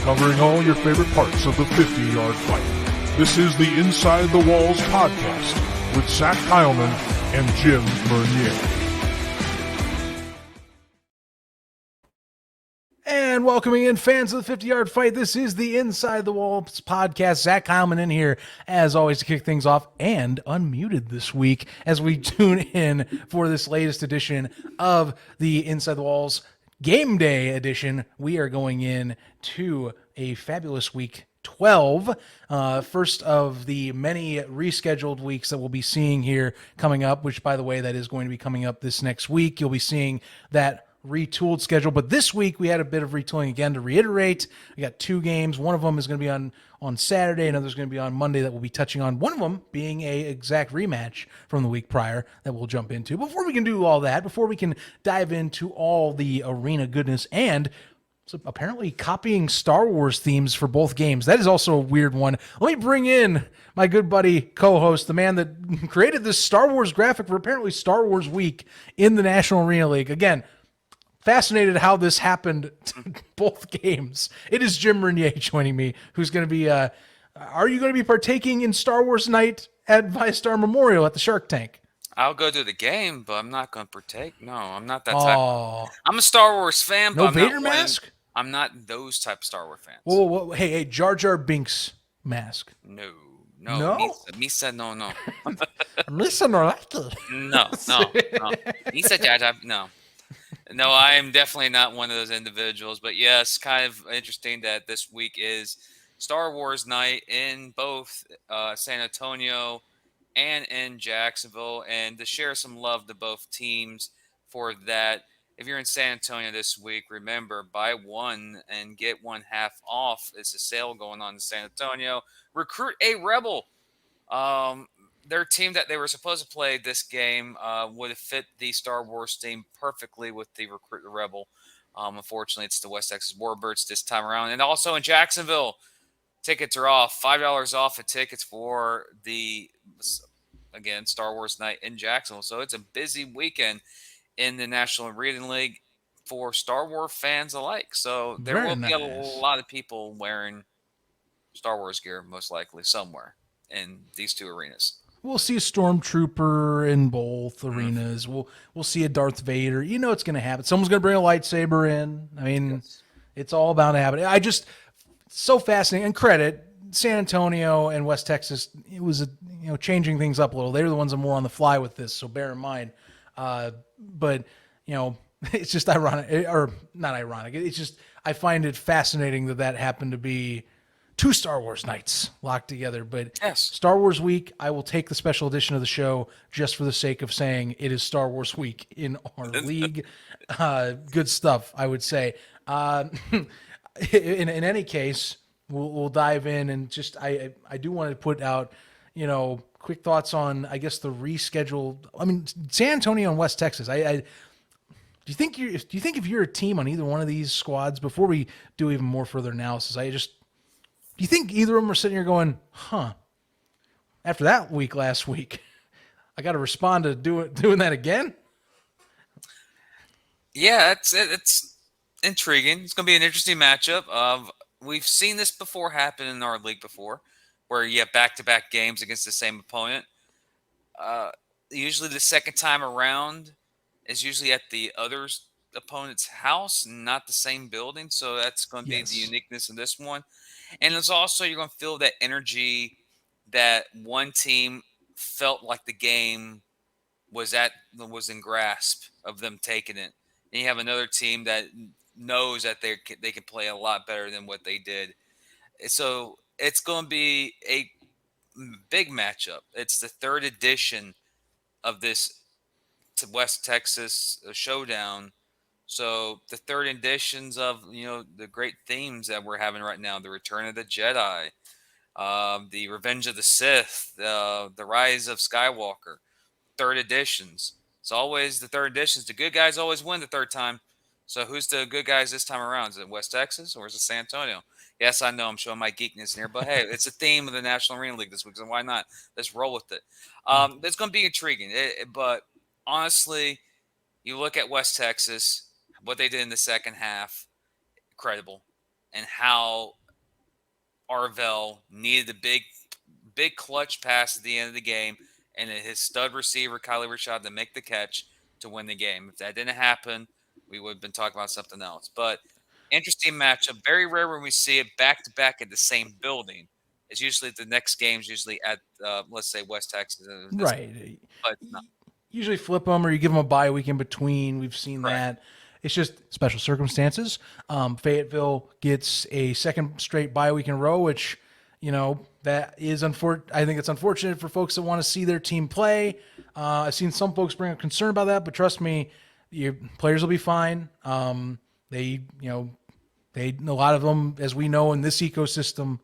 covering all your favorite parts of the 50-yard fight. This is the Inside the Walls podcast with Zach Heilman and Jim Bernier. And welcoming in fans of the 50-yard fight, this is the Inside the Walls podcast. Zach Heilman in here, as always, to kick things off, and unmuted this week as we tune in for this latest edition of the Inside the Walls Game Day edition. We are going in to a fabulous week 12, first of the many rescheduled weeks that we'll be seeing here coming up, which, by the way, that is going to be coming up this next week. You'll be seeing that retooled schedule, but this week we had a bit of retooling again. To reiterate, we got two games. One of them is going to be on Saturday, another is going to be on Monday that we'll be touching on, one of them being a exact rematch from the week prior that we'll jump into. Before we can do all that, before we can dive into all the arena goodness and so apparently copying Star Wars themes for both games, that is also a weird one. Let me bring in my good buddy co-host, the man that created this Star Wars graphic for apparently Star Wars Week in the National Arena League. Again, fascinated how this happened to both games. It is Jim Bernier joining me, who's going to be, are you going to be partaking in Star Wars Night at ViStar Memorial at the Shark Tank? I'll go to the game, but I'm not going to partake. No, I'm not that type. I'm a Star Wars fan, but no I'm Vader not mask? I'm not those type of Star Wars fans. Whoa. Hey, Jar Jar Binks mask. No. Misa, no. Misa no like it. No. Misa Jar Jar, no. No, I am definitely not one of those individuals. But yes, kind of interesting that this week is Star Wars night in both San Antonio and in Jacksonville. And to share some love to both teams for that, if you're in San Antonio this week, remember, buy one and get one half off. It's a sale going on in San Antonio. Recruit a Rebel. Their team that they were supposed to play this game would have fit the Star Wars theme perfectly with the Recruit a Rebel. Unfortunately, it's the West Texas Warbirds this time around. And also in Jacksonville, tickets are off. $5 off of tickets for the, again, Star Wars night in Jacksonville. So it's a busy weekend in the National Arena League for Star Wars fans alike. So there will be a lot of people wearing Star Wars gear, most likely, somewhere in these two arenas. We'll see a Stormtrooper in both arenas. We'll see a Darth Vader. You know it's going to happen. Someone's going to bring a lightsaber in. I mean, It's all about to happen. So fascinating. And credit, San Antonio and West Texas, it was changing things up a little. They were the ones that are more on the fly with this, so bear in mind. But it's just ironic, or not ironic. It's just, I find it fascinating that happened to be two Star Wars nights locked together. But yes. Star Wars Week, I will take the special edition of the show just for the sake of saying it is Star Wars Week in our league. Good stuff, I would say. In any case, we'll dive in and just, I do want to put out, quick thoughts on, I guess, the rescheduled. I mean, San Antonio and West Texas. Do you think if you're a team on either one of these squads, before we do even more further analysis, do you think either of them are sitting here going, after that week last week, I got to respond to doing that again? Yeah, it's intriguing. It's going to be an interesting matchup. We've seen this before happen in our league before, where you have back-to-back games against the same opponent. Usually the second time around is usually at the other opponent's house, not the same building. So that's going to be the uniqueness of this one. And it's also, you're going to feel that energy that one team felt like the game was in grasp of them taking it. And you have another team that knows that they can play a lot better than what they did. So it's going to be a big matchup. It's the third edition of this West Texas Showdown. So the third editions of, the great themes that we're having right now, the Return of the Jedi, the Revenge of the Sith, the Rise of Skywalker, third editions. It's always the third editions. The good guys always win the third time. So who's the good guys this time around? Is it West Texas or is it San Antonio? Yes, I know I'm showing my geekness in here, but hey, it's a theme of the National Arena League this week, so why not? Let's roll with it. It's going to be intriguing, but honestly, you look at West Texas, what they did in the second half, incredible. and how Arvell needed a big clutch pass at the end of the game, and his stud receiver, Kylie Rashad, to make the catch to win the game. If that didn't happen, we would have been talking about something else. But interesting matchup. Very rare when we see it back-to-back at the same building. It's usually the next game's usually at, let's say, West Texas. Right. But it's not. Usually flip them or you give them a bye week in between. We've seen Correct. that. It's just special circumstances. Fayetteville gets a second straight bye week in a row, which, that is unfortunate. I think it's unfortunate for folks that want to see their team play. I've seen some folks bring up concern about that, but trust me, your players will be fine. A lot of them, as we know in this ecosystem,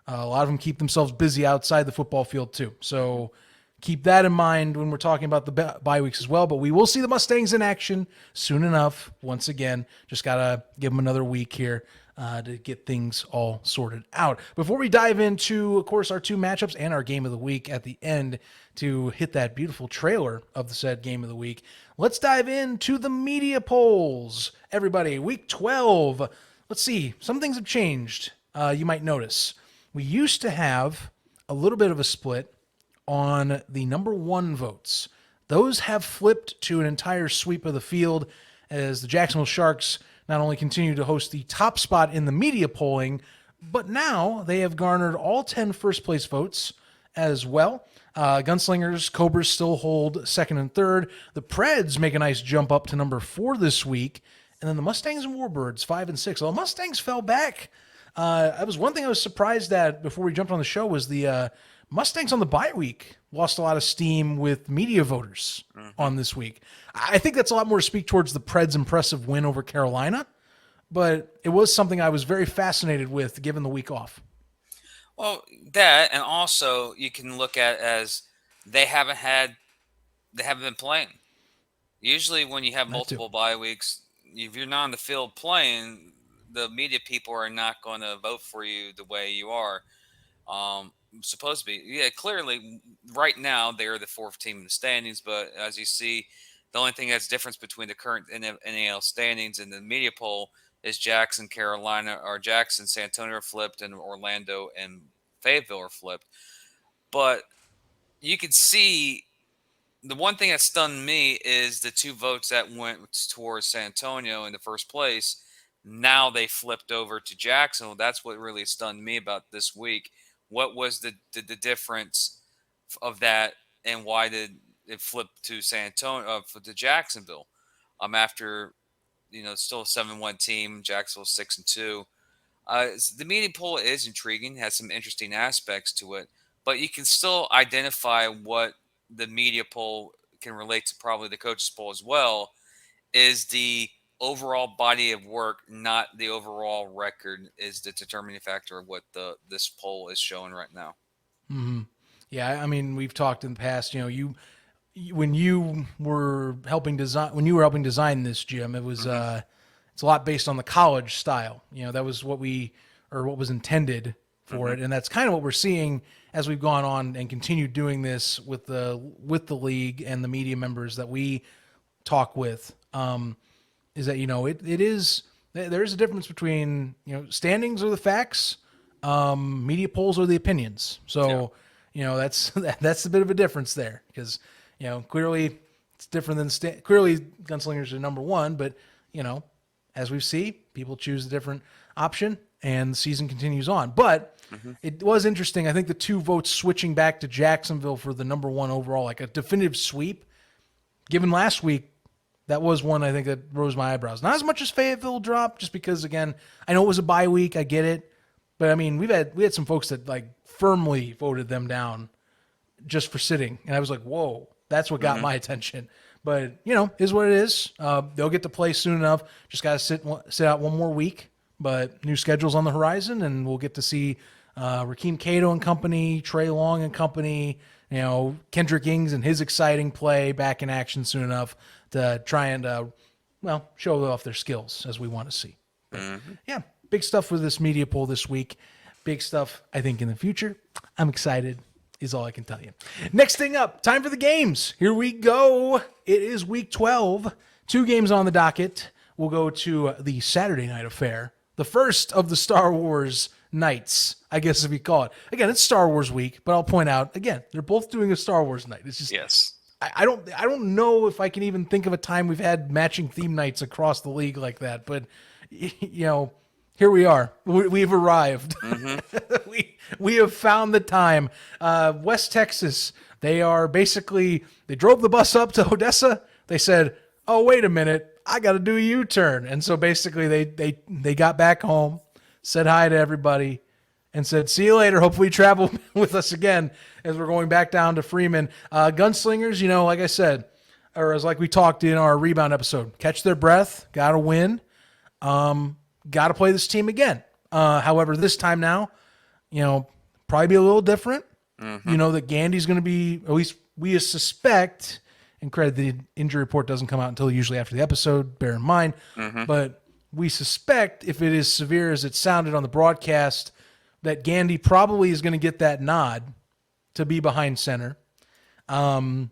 a lot of them keep themselves busy outside the football field too. So keep that in mind when we're talking about the bye weeks as well. But we will see the Mustangs in action soon enough. Once again, just got to give them another week here to get things all sorted out. Before we dive into, of course, our two matchups and our game of the week at the end to hit that beautiful trailer of the said game of the week, let's dive into the media polls. Everybody, week 12. Let's see. Some things have changed. You might notice. We used to have a little bit of a split on the number one votes. Those have flipped to an entire sweep of the field as the Jacksonville Sharks not only continue to host the top spot in the media polling, but now they have garnered all 10 first place votes as well. Gunslingers, Cobras still hold second and third. The Preds make a nice jump up to number 4 this week. And then the Mustangs and Warbirds, 5 and 6. Well, Mustangs fell back. That was one thing I was surprised at before we jumped on the show was the Mustangs on the bye week lost a lot of steam with media voters on this week. I think that's a lot more to speak towards the Preds' impressive win over Carolina, but it was something I was very fascinated with given the week off. Well, that, and also you can look at as they haven't been playing. Usually when you have multiple bye weeks, if you're not on the field playing, the media people are not going to vote for you the way you are supposed to be. Yeah, clearly, right now they're the 4th team in the standings, but as you see, the only thing that's difference between the current NAL standings and the media poll is Jackson, San Antonio are flipped, and Orlando and Fayetteville are flipped. But you can see the one thing that stunned me is the 2 votes that went towards San Antonio in the first place. Now they flipped over to Jacksonville. That's what really stunned me about this week. What was the difference of that, and why did it flip to San Antonio, to Jacksonville? After still a 7-1 team, Jacksonville 6-2. The media poll is intriguing, has some interesting aspects to it, but you can still identify what the media poll can relate to, probably the coaches poll as well, is the overall body of work, not the overall record, is the determining factor of what this poll is showing right now. Mm-hmm. Yeah, I mean, we've talked in the past. When you were helping design this, Jim, it was it's a lot based on the college style. That was what was intended for it, and that's kind of what we're seeing as we've gone on and continued doing this with the league and the media members that we talk with. Is that there is a difference between standings are the facts, media polls are the opinions. So that's a bit of a difference there because clearly it's different than clearly Gunslingers are number 1, but as we see, people choose a different option and the season continues on. But it was interesting. I think the 2 votes switching back to Jacksonville for the number 1 overall, like a definitive sweep, given last week. That was one I think that rose my eyebrows. Not as much as Fayetteville dropped, just because again, I know it was a bye week, I get it, but I mean we had some folks that like firmly voted them down just for sitting, and I was like, whoa, that's what got my attention. But is what it is. They'll get to play soon enough. Just got to sit out one more week. But new schedules on the horizon, and we'll get to see Rakeem Cato and company, Trey Long and company. Kendrick Ings and his exciting play back in action soon enough to try and, show off their skills as we want to see. But, yeah, big stuff with this media poll this week. Big stuff, I think, in the future. I'm excited is all I can tell you. Next thing up, time for the games. Here we go. It is week 12. 2 games on the docket. We'll go to the Saturday night affair the first of the Star Wars nights, I guess if you call it. Again, it's Star Wars week, but I'll point out again, they're both doing a Star Wars night. It's just Yes. I don't know if I can even think of a time we've had matching theme nights across the league like that, but here we are. We've arrived. Mm-hmm. we have found the time. West Texas, they drove the bus up to Odessa. They said, "Oh, wait a minute, I got to do a U-turn." And so basically they got back home, said hi to everybody, and said, "See you later. Hopefully you travel with us again as we're going back down to Freeman." Gunslingers, like I said, or as like we talked in our rebound episode, catch their breath, got to win, got to play this team again. However, this time now, probably be a little different. Mm-hmm. That Gandy's going to be, at least we suspect, and credit, the injury report doesn't come out until usually after the episode, bear in mind, but we suspect, if it is severe as it sounded on the broadcast, that Gandy probably is going to get that nod to be behind center. And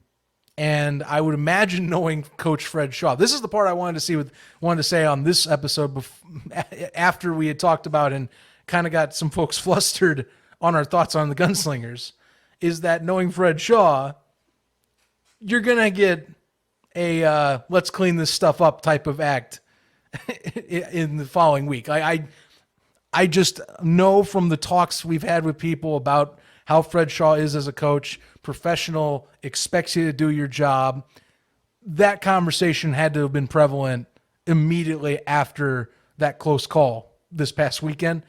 I would imagine, knowing Coach Fred Shaw, this is the part I wanted to say on this episode after we had talked about and kind of got some folks flustered on our thoughts on the Gunslingers, is that knowing Fred Shaw, you're going to get a let's clean this stuff up type of act in the following week. I just know from the talks we've had with people about how Fred Shaw is as a coach, professional, expects you to do your job. That conversation had to have been prevalent immediately after that close call this past weekend,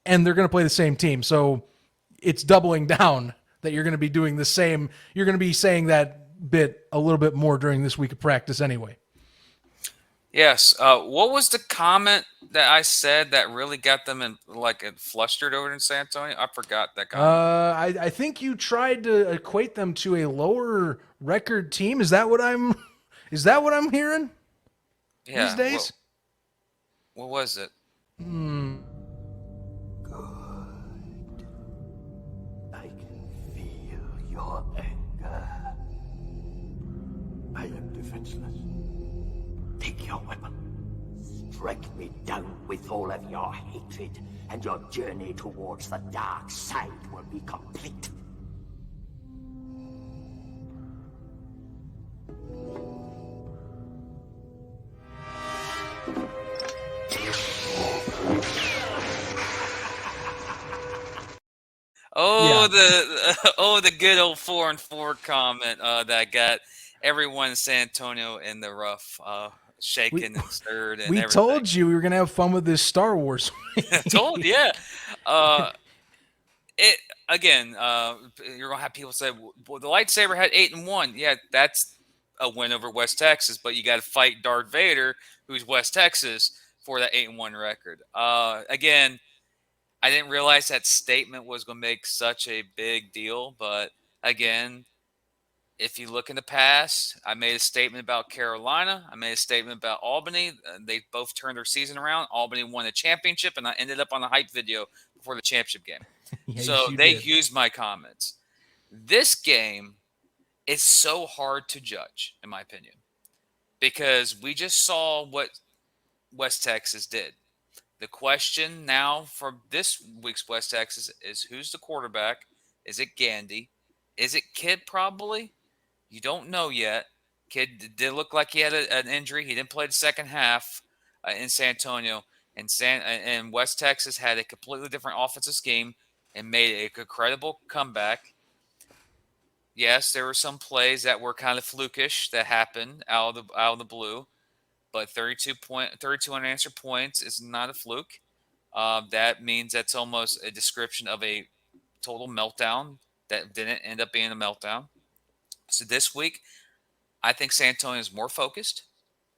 and they're going to play the same team. So it's doubling down that you're going to be doing the same. You're going to be saying that bit a little bit more during this week of practice anyway. Yes. What was the comment that I said that really got them flustered over in San Antonio? I forgot that comment. I think you tried to equate them to a lower record team. Is that what I'm hearing these days? What was it? Good. I can feel your anger. I am defenseless. Take your weapon. Strike me down with all of your hatred, and your journey towards the dark side will be complete. Oh, yeah. The good old 4-4 comment that got everyone in San Antonio in the rough, shaking and stirred. And we everything. Told you we were gonna have fun with this Star Wars. Yeah. It again. You're gonna have people say, "Well, the lightsaber had 8-1." Yeah, that's a win over West Texas, but you got to fight Darth Vader, who's West Texas, for that 8-1 record. Again, I didn't realize that statement was going to make such a big deal, but again, if you look in the past, I made a statement about Carolina. I made a statement about Albany. They both turned their season around. Albany won a championship, and I ended up on a hype video before the championship game. Yes, so they did. used my comments. This game is so hard to judge, in my opinion, because we just saw what West Texas did. The question now for this week's West Texas is, who's the quarterback? Is it Gandy? Is it Kidd probably? You don't know yet. Kidd did look like he had an injury. He didn't play the second half in San Antonio. And West Texas had a completely different offensive scheme and made a credible comeback. Yes, there were some plays that were kind of flukish that happened out of the blue. But 32 unanswered points is not a fluke. That means that's almost a description of a total meltdown that didn't end up being a meltdown. So this week, I think San Antonio is more focused.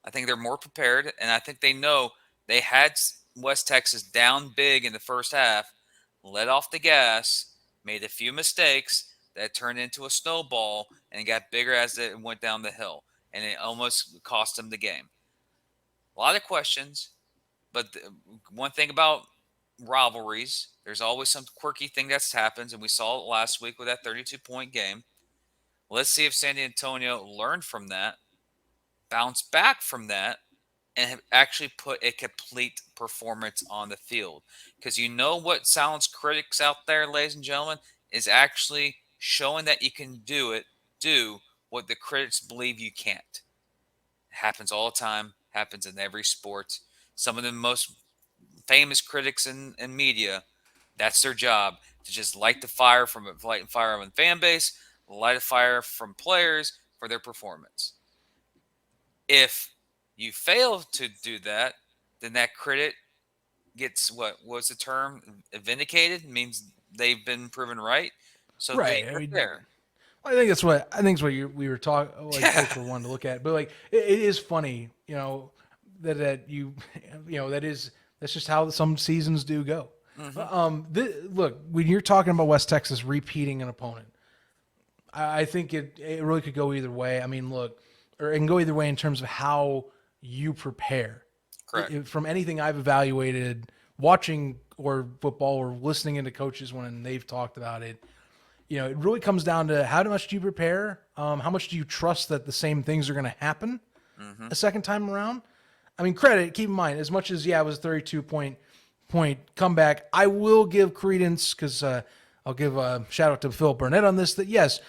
I think they're more prepared, and I think they know they had West Texas down big in the first half, let off the gas, made a few mistakes that turned into a snowball and got bigger as it went down the hill, and it almost cost them the game. A lot of questions, but one thing about rivalries, there's always some quirky thing that happens, and we saw it last week with that 32-point game. Let's see if San Antonio learned from that, bounced back from that, and have actually put a complete performance on the field. Because what silence critics out there, ladies and gentlemen, is actually showing that you can do what the critics believe you can't. It happens all the time, happens in every sport. Some of the most famous critics in media, that's their job, to just light the fire from the fan base, light a fire from players for their performance. If you fail to do that, then that critic gets what was the term? Vindicated, means they've been proven right. So Right. they're there. I think it's what we were talking, like, folks were wanting to look at. But like, it is funny, that that's just how some seasons do go. Look, when you're talking about West Texas repeating an opponent, I think it really could go either way. I mean, look, or it can go either way in terms of how you prepare. Correct. From anything I've evaluated, watching or football or listening into coaches when they've talked about it, it really comes down to how much do you prepare? How much do you trust that the same things are going to happen a second time around? I mean, keep in mind, as much as, it was a 32-point comeback, I will give credence, because I'll give a shout out to Phil Burnett on this, that yes,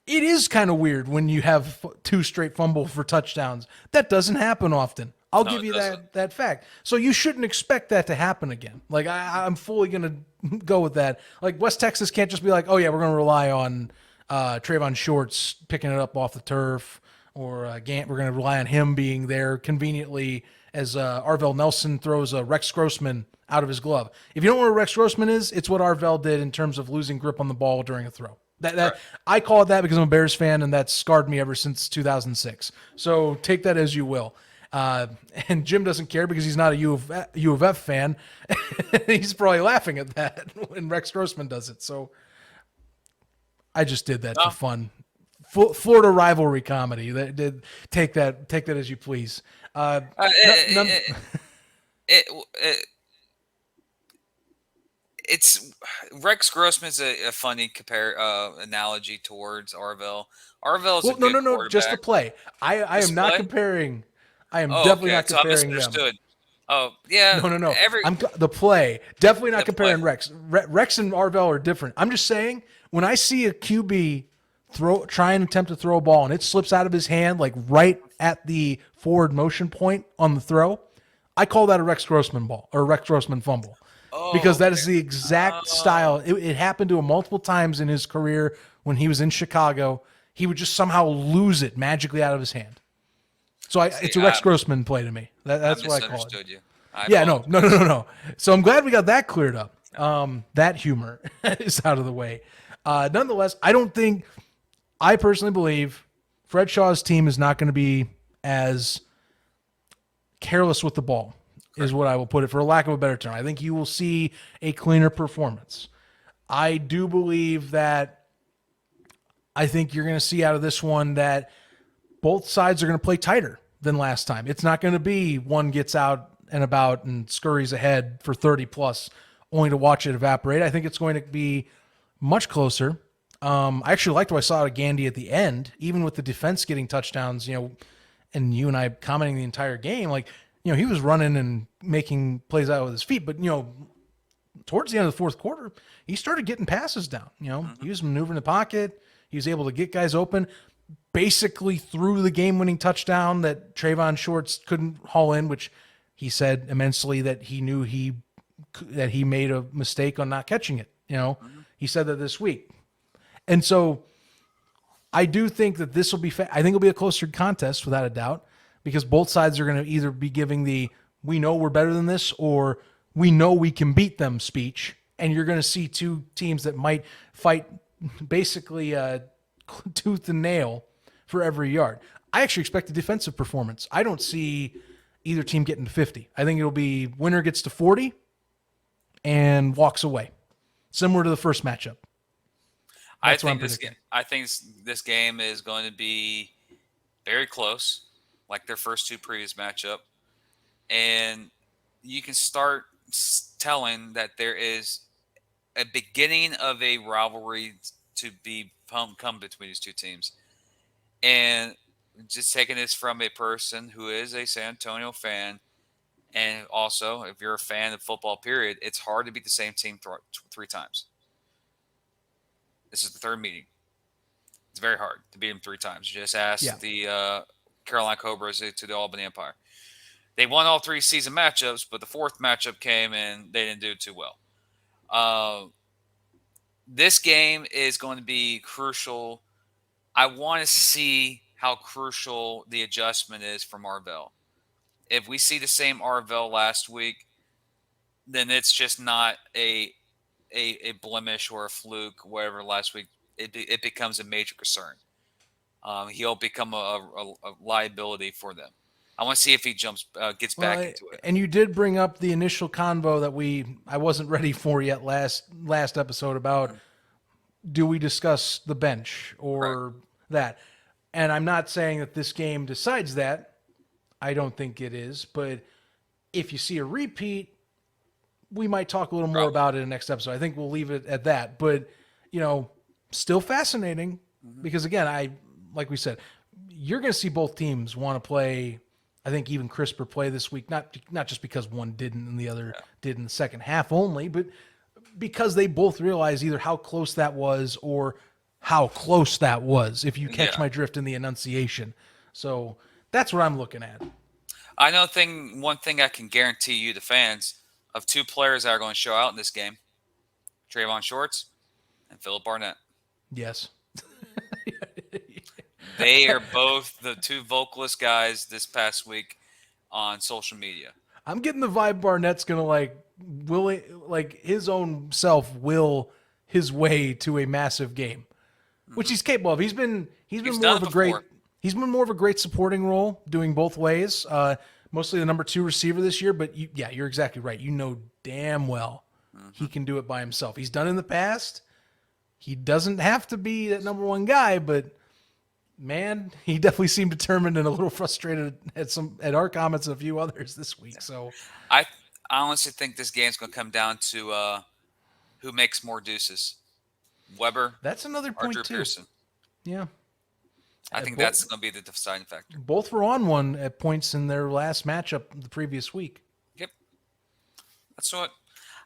it is kind of weird when you have 2 straight fumble for touchdowns. That doesn't happen often. I'll give you that fact. So you shouldn't expect that to happen again. Like, I'm fully going to go with that. Like, West Texas can't just be like, oh yeah, we're going to rely on Trayvon Shorts picking it up off the turf, or we're going to rely on him being there conveniently as Arvell Nelson throws a Rex Grossman out of his glove. If you don't know what Rex Grossman is, it's what Arvell did in terms of losing grip on the ball during a throw. That I call it that because I'm a Bears fan, and that's scarred me ever since 2006. So take that as you will. And Jim doesn't care because he's not a U of F fan. He's probably laughing at that when Rex Grossman does it. So I just did that for fun. Florida rivalry comedy. That did take that as you please. It's Rex Grossman's a funny analogy towards Arvell. Arvell's a good no, just the play. I am not comparing. I am definitely not comparing them. Oh yeah, no. I'm the play. Definitely not comparing Rex. Rex and Arvell are different. I'm just saying, when I see a QB try and attempt to throw a ball and it slips out of his hand, like right at the forward motion point on the throw, I call that a Rex Grossman ball or a Rex Grossman fumble. Because that is the exact style. It happened to him multiple times in his career when he was in Chicago. He would just somehow lose it magically out of his hand. So it's a Rex Grossman play to me. That's what I call it. You. No. So I'm glad we got that cleared up. That humor is out of the way. Nonetheless, I personally believe Fred Shaw's team is not going to be as careless with the ball. Is what I will put it, for lack of a better term. I think you will see a cleaner performance. I do believe that I think you're going to see out of this one that both sides are going to play tighter than last time. It's not going to be one gets out and about and scurries ahead for 30 plus only to watch it evaporate. I think it's going to be much closer. I actually liked what I saw out of Gameday at the end, even with the defense getting touchdowns, and you and I commenting the entire game, like, he was running and making plays out with his feet, but, towards the end of the fourth quarter, he started getting passes down. He was maneuvering the pocket. He was able to get guys open, basically threw the game-winning touchdown that Trayvon Shorts couldn't haul in, which he said immensely that he knew that he made a mistake on not catching it. He said that this week. And so I do think that this will be, I think it'll be a closer contest without a doubt, because both sides are going to either be giving we know we're better than this, or we know we can beat them speech. And you're going to see two teams that might fight basically tooth and nail for every yard. I actually expect a defensive performance. I don't see either team getting to 50. I think it'll be winner gets to 40 and walks away, similar to the first matchup. I think this game is going to be very close, like their first two previous matchup. And you can start telling that there is a beginning of a rivalry to come between these two teams. And just taking this from a person who is a San Antonio fan, and also if you're a fan of football, period, it's hard to beat the same team three times. This is the third meeting. It's very hard to beat them three times. Just ask the Carolina Cobras to the Albany Empire. They won all three season matchups, but the fourth matchup came and they didn't do too well. This game is going to be crucial. I want to see how crucial the adjustment is for Marvell. If we see the same Marvell last week, then it's just not a blemish or a fluke, whatever last week. It becomes a major concern. He'll become a liability for them. I want to see if he gets back into it. And you did bring up the initial convo that I wasn't ready for yet last episode about do we discuss the bench or that? And I'm not saying that this game decides that. I don't think it is. But if you see a repeat, we might talk a little more about it in the next episode. I think we'll leave it at that. But, still fascinating because, again, like we said, you're going to see both teams want to play, I think, even crisper play this week, not just because one didn't and the other did in the second half only, but because they both realize either how close that was or how close that was, if you catch my drift in the enunciation. So that's what I'm looking at. I know one thing I can guarantee you, the fans, of two players that are going to show out in this game, Trayvon Shorts and Philip Barnett. Yes. They are both the two vocalist guys this past week on social media. I'm getting the vibe Barnett's going to his own self will his way to a massive game, which he's capable of. He's been more of a great supporting role, doing both ways. Mostly the number 2 receiver this year, but you're exactly right. You know damn well he can do it by himself. He's done it in the past. He doesn't have to be that number 1 guy, but man, he definitely seemed determined and a little frustrated at our comments and a few others this week. So I honestly think this game's going to come down to who makes more deuces, Weber. That's another point Drew too. Pearson. Yeah. I think that's going to be the deciding factor. Both were on one at points in their last matchup the previous week. Yep. That's what.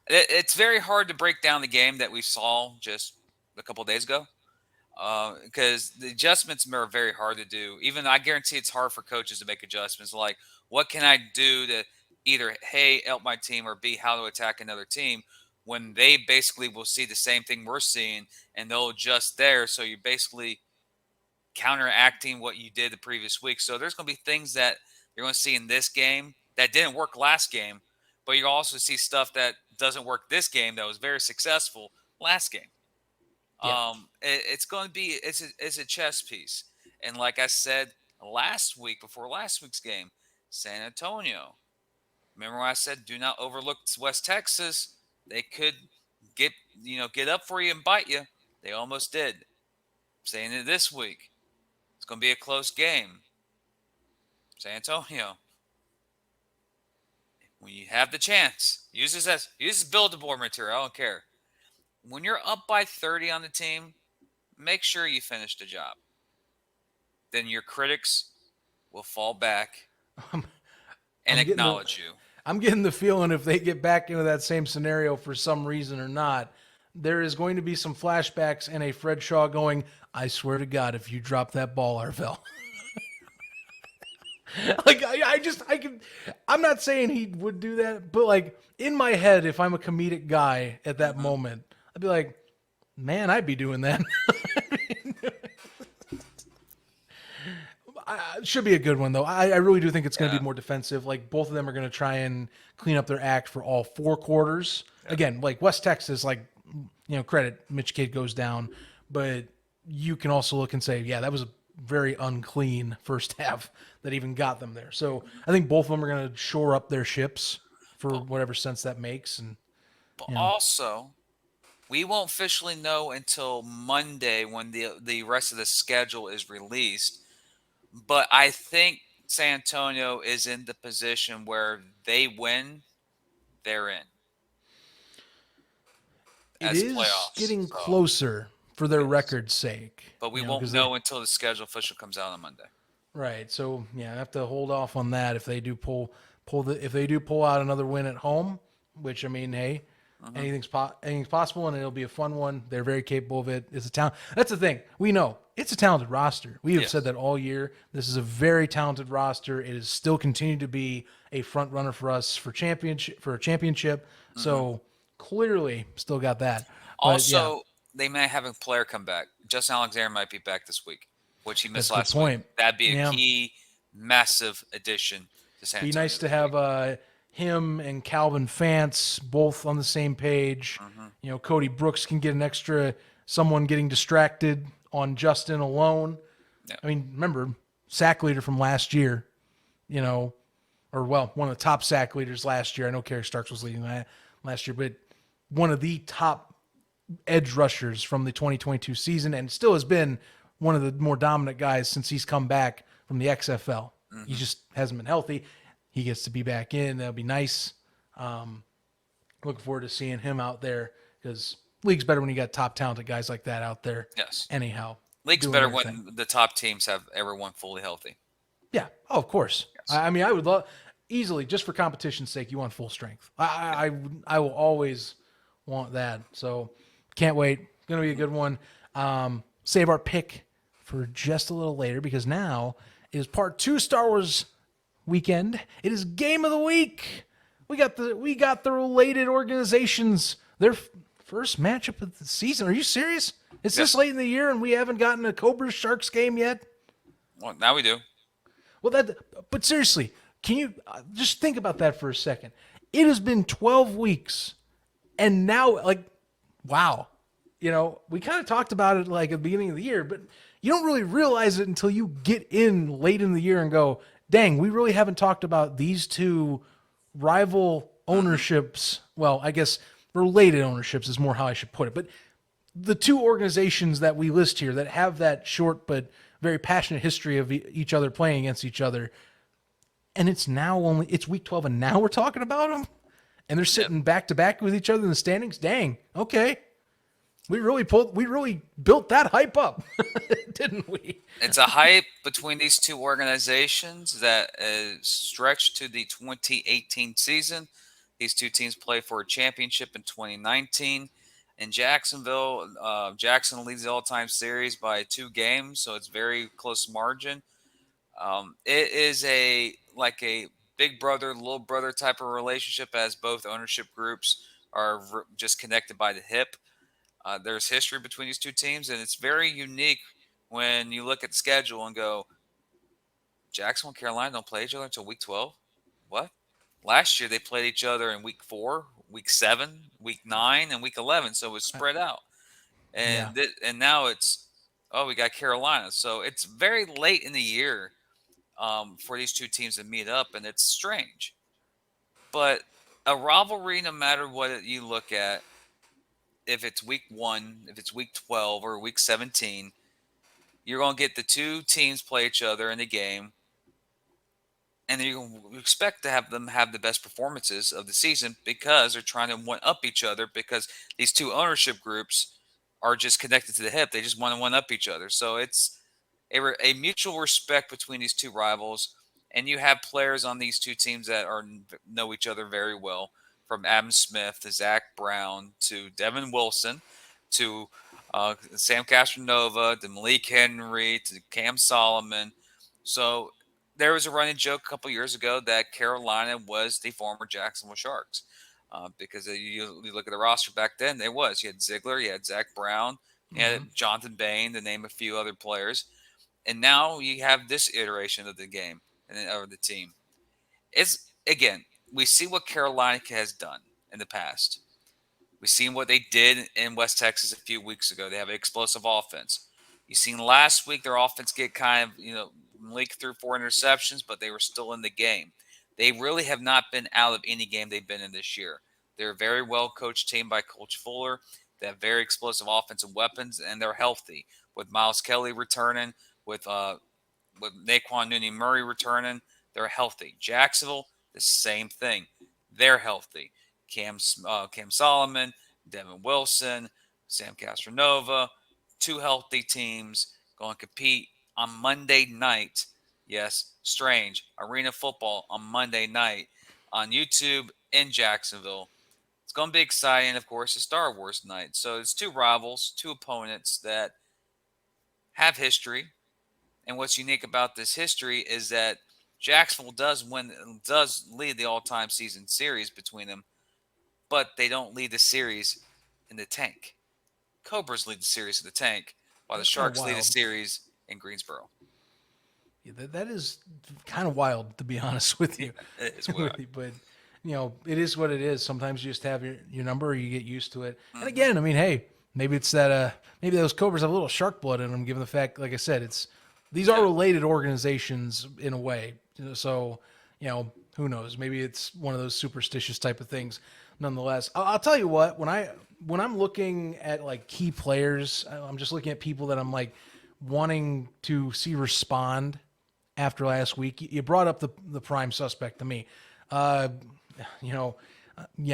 It's very hard to break down the game that we saw just a couple of days ago because the adjustments are very hard to do. Even I guarantee it's hard for coaches to make adjustments. Like, what can I do to either, A, help my team, or B, how to attack another team when they basically will see the same thing we're seeing and they'll adjust there. So you're basically counteracting what you did the previous week. So there's going to be things that you're going to see in this game that didn't work last game, but you also see stuff that doesn't work this game that was very successful last game. Yeah. It's going to be it's a chess piece. And like I said last week, before last week's game, San Antonio. Remember when I said do not overlook West Texas? They could get up for you and bite you. They almost did. I'm saying it this week. It's going to be a close game. San Antonio. When you have the chance, use this as build-a-board material. I don't care. When you're up by 30 on the team, make sure you finish the job. Then your critics will fall back and acknowledge you. I'm getting the feeling if they get back into that same scenario for some reason or not, there is going to be some flashbacks and a Fred Shaw going, I swear to God, if you drop that ball, Arvell. I'm not saying he would do that, but like in my head, if I'm a comedic guy at that moment, I'd be like, man, I'd be doing that. It should be a good one, though. I really do think it's going to be more defensive. Like, both of them are going to try and clean up their act for all 4 quarters. Yeah. Again, like West Texas, credit, Mitch Cade goes down. But you can also look and say, yeah, that was a very unclean first half that even got them there. So I think both of them are going to shore up their ships for whatever sense that makes. And also, we won't officially know until Monday when the rest of the schedule is released. But I think San Antonio is in the position where they win, they're in. It is getting closer for their record's sake. But we won't know until the schedule official comes out on Monday. Right. So yeah, I have to hold off on that if they do if they do pull out another win at home, which I mean, hey, anything's possible, and it'll be a fun one. They're very capable of it. It's a talent. That's the thing. We know it's a talented roster. We have said that all year. This is a very talented roster. It is still continued to be a front runner for us for a championship. So clearly, still got that. But Also, they may have a player come back. Justin Alexander might be back this week, which he missed that's a good last week. point. That'd be a Yeah. key, massive addition to San Be Antonio. nice to have him and Calvin Fantz both on the same page. You know, Cody Brooks can get an extra someone getting distracted on Justin alone. Yeah. I mean, remember, sack leader from last year, you know, or well, one of the top sack leaders last year. I know Kerry Starks was leading that last year, but one of the top edge rushers from the 2022 season, and still has been one of the more dominant guys since he's come back from the XFL. He just hasn't been healthy. He gets to be back in. That'll be nice. Looking forward to seeing him out there because league's better when you got top talented guys like that out there. Yes. Anyhow, League's doing better their thing. when the top teams have everyone fully healthy. Yeah. Oh, of course. Yes. I mean, I would love easily just for competition's sake. You want full strength. I will always want that. So can't wait. Going to be a good one. Save our pick for just a little later because now is part 2 Star Wars weekend. It is game of the week. We got the related organizations. Their first matchup of the season. Are you serious? It's this late in the year and we haven't gotten a Cobras Sharks game yet? Well, now we do. Well, but seriously, can you just think about that for a second? It has been 12 weeks and now, like, wow. You know, we kind of talked about it like at the beginning of the year, but you don't really realize it until you get in late in the year and go, dang, we really haven't talked about these two rival ownerships. Well, I guess related ownerships is more how I should put it. But the two organizations that we list here that have that short but very passionate history of each other playing against each other. And it's week 12 and now we're talking about them and they're sitting back to back with each other in the standings. Dang. Okay. We really built that hype up, didn't we? It's a hype between these two organizations that is stretched to the 2018 season. These two teams play for a championship in 2019. In Jacksonville, Jackson leads the all-time series by 2 games, so it's very close margin. It is a big brother, little brother type of relationship as both ownership groups are just connected by the hip. There's history between these two teams, and it's very unique when you look at the schedule and go, Jacksonville and Carolina don't play each other until week 12? What? Last year they played each other in week 4, week 7, week 9, and week 11, so it was spread out. And and now it's, we got Carolina. So it's very late in the year for these two teams to meet up, and it's strange. But a rivalry, no matter what you look at, if it's week 1, if it's week 12 or week 17, you're going to get the two teams play each other in the game. And you expect to have them have the best performances of the season because they're trying to one-up each other because these two ownership groups are just connected to the hip. They just want to one-up each other. So it's a mutual respect between these two rivals. And you have players on these two teams that know each other very well. From Adam Smith to Zach Brown to Devin Wilson to Sam Castronova to Malik Henry to Cam Solomon. So there was a running joke a couple years ago that Carolina was the former Jacksonville Sharks because you look at the roster back then, there was. You had Ziegler, you had Zach Brown, you had Jonathan Bain, to name a few other players. And now you have this iteration of the game or the team. It's, again, we see what Carolina has done in the past. We've seen what they did in West Texas a few weeks ago. They have an explosive offense. You've seen last week their offense get kind of, leak through 4 interceptions, but they were still in the game. They really have not been out of any game they've been in this year. They're a very well-coached team by Coach Fuller. They have very explosive offensive weapons, and they're healthy. With Miles Kelly returning, with Naquan Nooney-Murray returning, they're healthy. Jacksonville, the same thing. They're healthy. Cam Solomon, Devin Wilson, Sam Castronova, 2 healthy teams going to compete on Monday night Yes, strange. Arena football on Monday night on YouTube in Jacksonville. It's going to be exciting, of course, it's Star Wars night. So it's two rivals, two opponents that have history. And what's unique about this history is that Jacksonville does lead the all-time season series between them, but they don't lead the series in the tank. Cobras lead the series in the tank, while the That's kind of Sharks lead the wild. series in Greensboro. Yeah, that is kind of wild, to be honest with you. It's wild. But it is what it is. Sometimes you just have your number, or you get used to it. And Mm-hmm. again, I mean, hey, maybe it's that maybe those Cobras have a little shark blood in them, given the fact, like I said, these are related organizations in a way. So who knows? Maybe it's one of those superstitious type of things. Nonetheless, I'll tell you what, when I'm looking at like key players, I'm just looking at people that I'm like wanting to see respond after last week. You brought up the prime suspect to me. Yeah,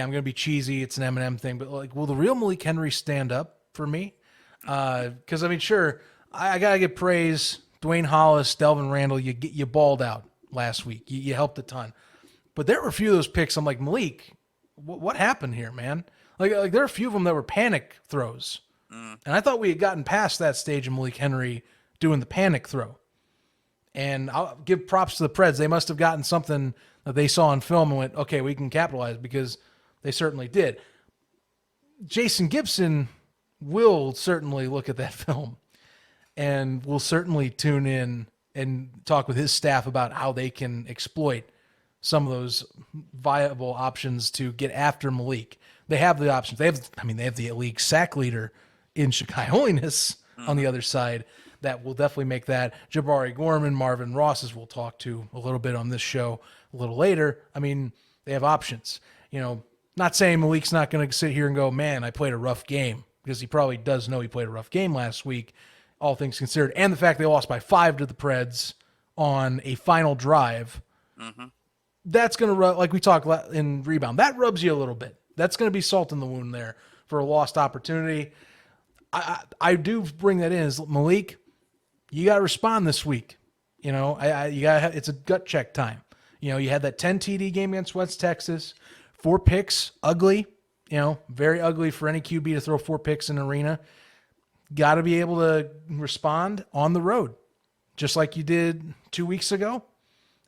I'm gonna be cheesy. It's an Eminem thing, but like, will the real Malik Henry stand up for me? Because I mean, sure, I gotta give praise. Dwayne Hollis, Delvin Randall, you balled out last week. You helped a ton, but there were a few of those picks. I'm like, Malik, what happened here, man? Like there are a few of them that were panic throws, and I thought we had gotten past that stage of Malik Henry doing the panic throw. And I'll give props to the Preds. They must have gotten something that they saw on film and went, okay, we can capitalize, because they certainly did. Jason Gibson will certainly look at that film and will certainly tune in and talk with his staff about how they can exploit some of those viable options to get after Malik. They have the options. They have the league sack leader in Shekai Holiness on the other side. That will definitely make that. Jabari Gorman, Marvin Ross, as we'll talk to a little bit on this show a little later. I mean, they have options. Not saying Malik's not going to sit here and go, man, I played a rough game, because he probably does know he played a rough game last week, all things considered. And the fact they lost by 5 to the Preds on a final drive, that's going to, like we talked in rebound, that rubs you a little bit. That's going to be salt in the wound there for a lost opportunity. I do bring that in as Malik, you got to respond this week. You got to it's a gut check time. You had that 10 TD game against West Texas, 4 picks, ugly, very ugly for any QB to throw 4 picks in an arena. Got to be able to respond on the road, just like you did 2 weeks ago.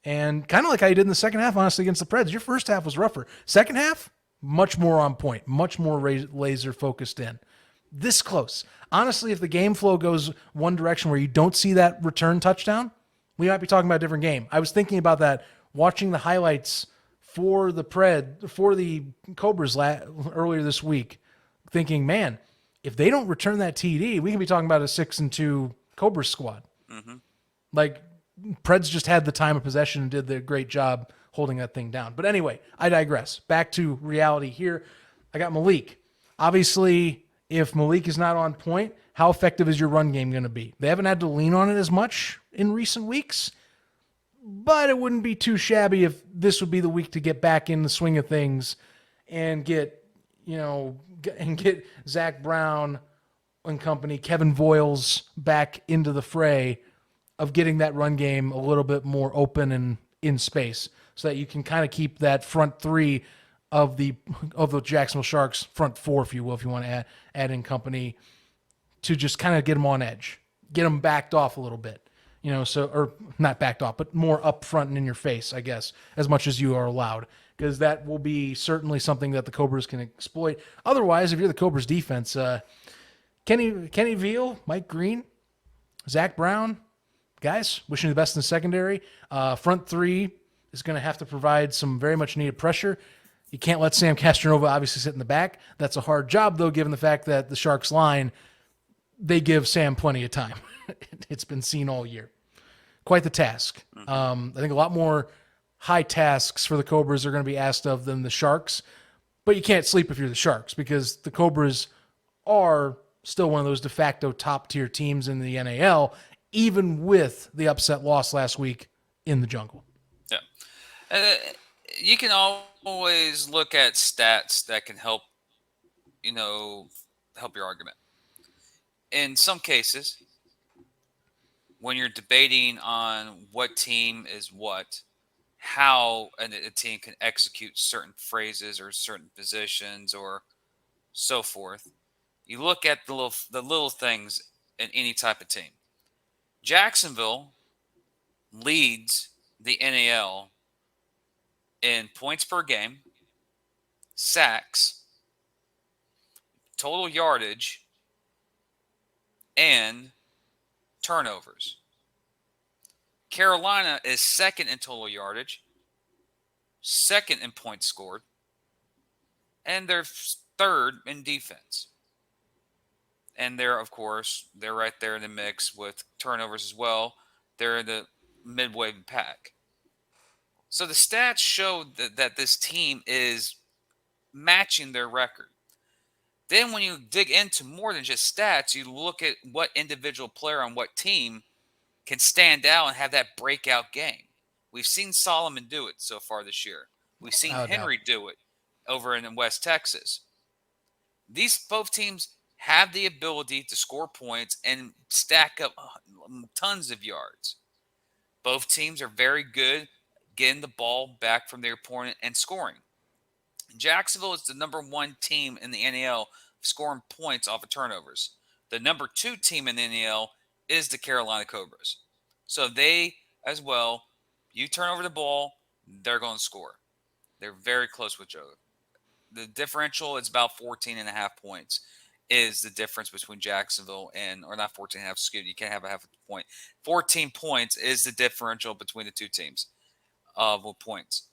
And kind of like how you did in the second half, honestly, against the Preds. Your first half was rougher. Second half, much more on point, much more laser focused in. This close. Honestly, if the game flow goes one direction where you don't see that return touchdown, we might be talking about a different game. I was thinking about that watching the highlights for the Cobras earlier this week, thinking, man, if they don't return that TD, we can be talking about a 6-2 Cobras squad. Like, Preds just had the time of possession and did the great job holding that thing down. But anyway, I digress. Back to reality here. I got Malik. Obviously, if Malik is not on point, how effective is your run game going to be? They haven't had to lean on it as much in recent weeks, but it wouldn't be too shabby if this would be the week to get back in the swing of things and get Zach Brown and company, Kevin Voiles, back into the fray of getting that run game a little bit more open and in space, so that you can kind of keep that front 3 of the Jacksonville Sharks, front 4, if you will, if you want to add in company, to just kind of get them on edge, get them backed off a little bit, or not backed off, but more up front and in your face, I guess, as much as you are allowed, because that will be certainly something that the Cobras can exploit. Otherwise, if you're the Cobras defense, Kenny Veal, Mike Green, Zach Brown, guys, wishing you the best in the secondary. Front 3 is going to have to provide some very much needed pressure. You can't let Sam Castronova obviously sit in the back. That's a hard job, though, given the fact that the Sharks line, they give Sam plenty of time. It's been seen all year. Quite the task. I think a lot more high tasks for the Cobras are going to be asked of than the Sharks, but you can't sleep if you're the Sharks, because the Cobras are still one of those de facto top-tier teams in the NAL, even with the upset loss last week in the jungle. Yeah. You can always look at stats that can help your argument. In some cases, when you're debating on what team is what, how a team can execute certain phrases or certain positions or so forth, you look at the little things in any type of team. Jacksonville leads the NAL in points per game, sacks, total yardage, and turnovers. Carolina is second in total yardage, second in points scored, and they're third in defense. And they're, of course, they're right there in the mix with turnovers as well. They're in the midway pack. So the stats show that this team is matching their record. Then when you dig into more than just stats, you look at what individual player on what team can stand out and have that breakout game. We've seen Solomon do it so far this year. We've seen Henry do it over in West Texas. These both teams have the ability to score points and stack up tons of yards. Both teams are very good getting the ball back from their opponent and scoring. Jacksonville is the number 1 team in the NAL scoring points off of turnovers. The number 2 team in the NAL is the Carolina Cobras. So they, as well, you turn over the ball, they're going to score. They're very close with each other. The differential is about 14.5 points is the difference between Jacksonville and, or not 14.5, excuse me, you can't have a half a point. 14 points is the differential between the two teams of points.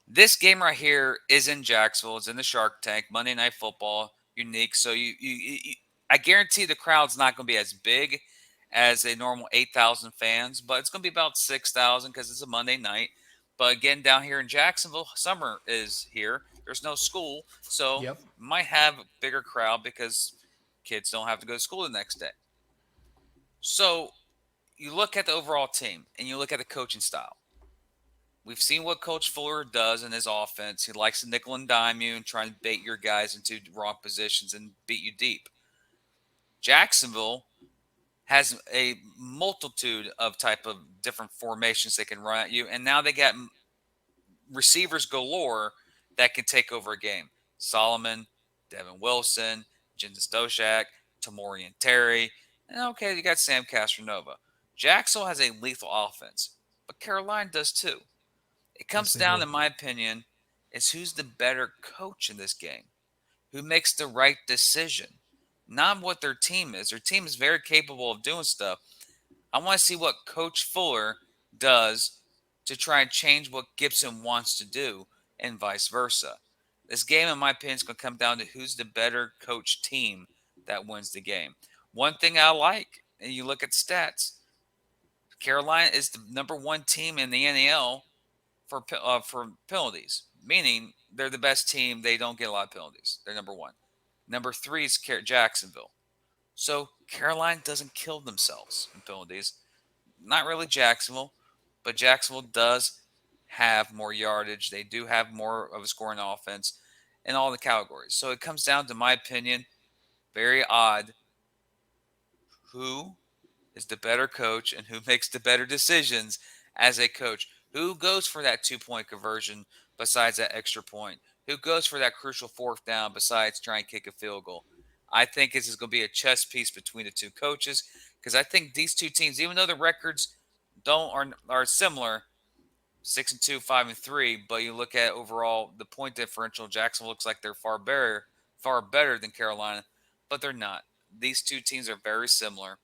This game right here is in Jacksonville. It's in the Shark Tank, Monday Night Football, unique. So I guarantee the crowd's not going to be as big as a normal 8,000 fans, but it's going to be about 6,000 because it's a Monday night. But again, down here in Jacksonville, summer is here. There's no school, so might have a bigger crowd because kids don't have to go to school the next day. So you look at the overall team and you look at the coaching style. We've seen what Coach Fuller does in his offense. He likes to nickel and dime you and try and bait your guys into wrong positions and beat you deep. Jacksonville has a multitude of type of different formations they can run at you, and now they got receivers galore that can take over a game. Solomon, Devin Wilson, Jens Doshak, Tamorian Terry, and okay, you got Sam Castronova. Jacksonville has a lethal offense, but Carolina does too. It comes down, in my opinion, is who's the better coach in this game, who makes the right decision, not what their team is. Their team is very capable of doing stuff. I want to see what Coach Fuller does to try and change what Gibson wants to do and vice versa. This game, in my opinion, is going to come down to who's the better coach team that wins the game. One thing I like, and you look at stats, Carolina is the number 1 team in the NAL for penalties, meaning they're the best team. They don't get a lot of penalties. They're number 1. Number 3 is Jacksonville. So Carolina doesn't kill themselves in penalties. Not really Jacksonville, but Jacksonville does have more yardage. They do have more of a scoring offense in all the categories. So it comes down to, my opinion, very odd, who is the better coach and who makes the better decisions as a coach. Who goes for that 2-point conversion besides that extra point? Who goes for that crucial 4th down besides trying to kick a field goal? I think this is going to be a chess piece between the two coaches because I think these two teams, even though the records are similar, 6-2, 5-3, but you look at overall the point differential, Jacksonville looks like they're far better than Carolina, but they're not. These two teams are very similar.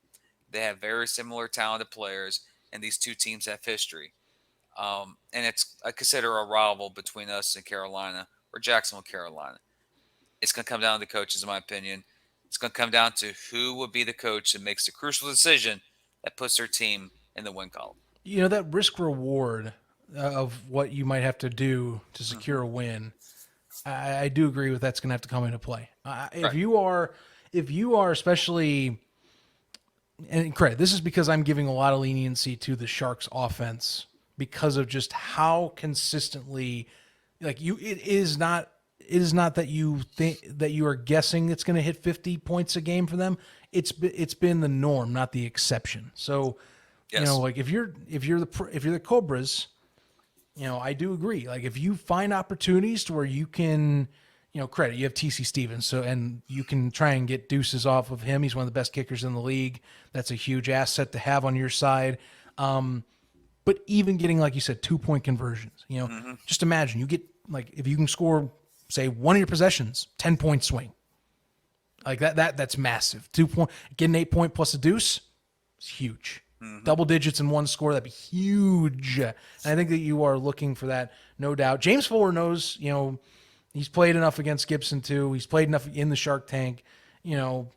They have very similar talented players, and these two teams have history. And I consider a rival between us and Carolina, or Jacksonville, Carolina. It's going to come down to the coaches, in my opinion. It's going to come down to who will be the coach that makes the crucial decision that puts their team in the win column. You know, that risk reward of what you might have to do to secure a win, I do agree with that's going to have to come into play. If you are especially, and credit, this is because I'm giving a lot of leniency to the Sharks offense because of just how consistently, it is not is not that you think that you are guessing it's going to hit 50 points a game for them. It's been the norm, not the exception. So, Yes. you know, like if you're the Cobras, you know, I do agree. Like if you find opportunities to where you can, you know, credit, you have TC Stevens, so, and you can try and get deuces off of him. He's one of the best kickers in the league. That's a huge asset to have on your side. But even getting, like you said, 2-point conversions, you know, just imagine you get, like, if you can score, say, one of your possessions, 10-point swing. Like that's massive. 2 point, getting 8 point plus a deuce, it's huge. Double digits in one score, that'd be huge. And I think that you are looking for that, no doubt. James Fuller knows, you know, he's played enough against Gibson too. He's played enough in the Shark Tank. You know,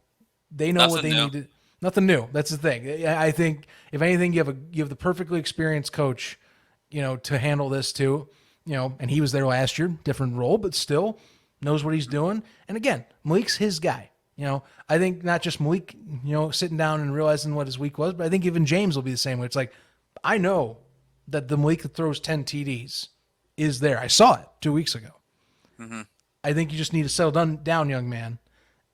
they know what they need to. Nothing new. That's the thing. I think if anything, you have the perfectly experienced coach, you know, to handle this too. You know, and he was there last year, different role, but still knows what he's doing. And again, Malik's his guy. You know, I think not just Malik, you know, sitting down and realizing what his week was, but I think even James will be the same way. It's like, I know that the Malik that throws 10 TDs is there. I saw it 2 weeks ago. I think you just need to settle down, young man,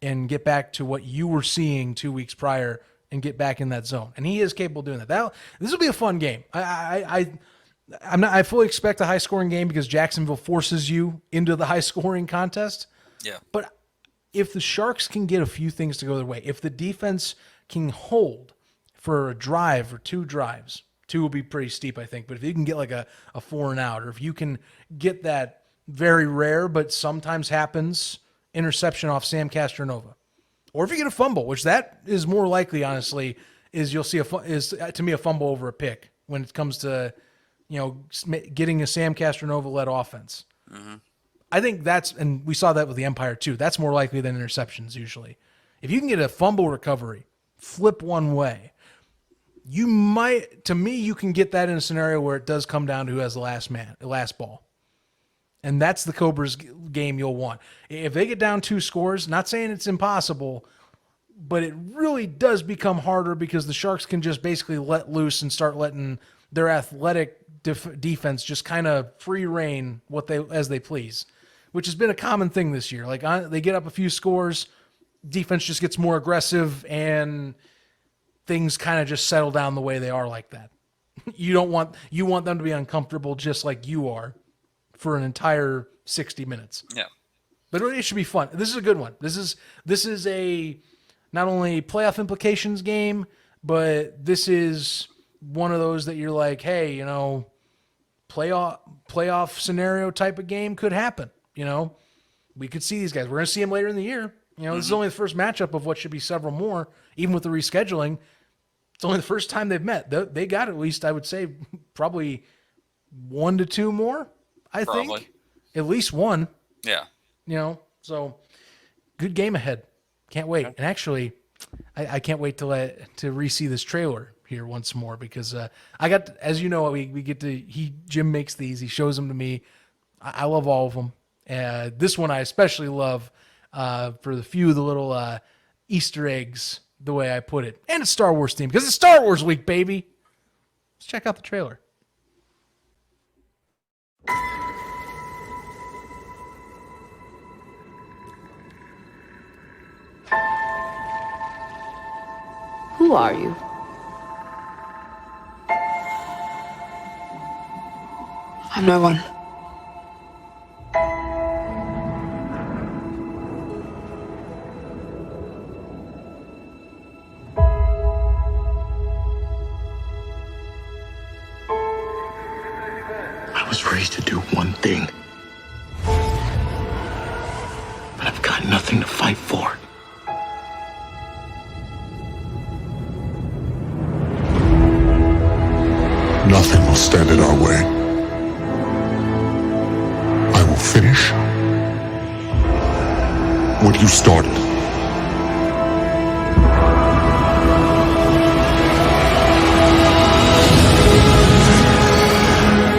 and get back to what you were seeing 2 weeks prior and get back in that zone. And he is capable of doing that. This will be a fun game. I fully expect a high scoring game because Jacksonville forces you into the high scoring contest. Yeah. But if the Sharks can get a few things to go their way, if the defense can hold for a drive or 2 drives, 2 will be pretty steep, I think. But if you can get like a 4 and out, or if you can get that very rare but sometimes happens interception off Sam Castronova, or if you get a fumble, which that is more likely, honestly, is you'll see to me a fumble over a pick when it comes to, you know, getting a Sam Castronova led offense. I think that's, and we saw that with the Empire too. That's more likely than interceptions usually. If you can get a fumble recovery, flip one way, you might, to me, you can get that in a scenario where it does come down to who has the last ball. And that's the Cobras game you'll want. If they get down 2 scores, not saying it's impossible, but it really does become harder because the Sharks can just basically let loose and start letting their athletic defense just kind of free reign as they please, which has been a common thing this year. Like they get up a few scores, defense just gets more aggressive, and things kind of just settle down the way they are like that. You want them to be uncomfortable just like you are for an entire 60 minutes. Yeah. But it should be fun. This is a good one. This is a not only playoff implications game, but this is one of those that you're like, hey, you know, playoff scenario type of game could happen. You know, we could see these guys. We're going to see them later in the year. You know, this is only the first matchup of what should be several more, even with the rescheduling. It's only the first time they've met. They got at least, I would say, probably 1 to 2 more, I think. At least 1. Yeah. You know, so good game ahead. Can't wait. And actually, I can't wait to re-see this trailer here once more because I got, as you know, we get to, Jim makes these. He shows them to me. I love all of them. This one I especially love for the few of the little Easter eggs, the way I put it. And it's Star Wars theme because it's Star Wars week, baby. Let's check out the trailer. Who are you? I'm no one. I was raised to do one thing. But I've got nothing to fight for. Nothing will stand in our way. I will finish what you started.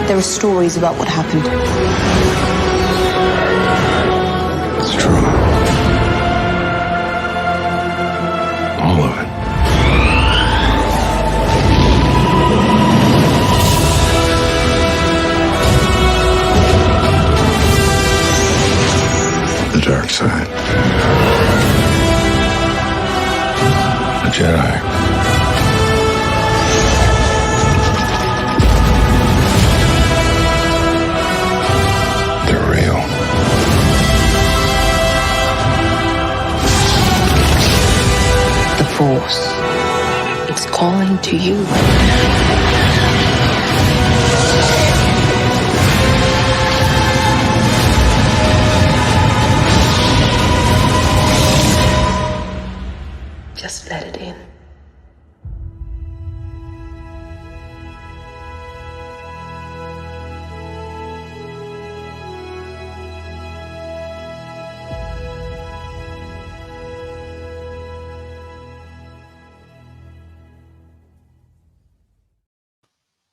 There are stories about what happened. It's true. All of it. the dark side. A Jedi. They're real. The Force. It's calling to you. Just let it in.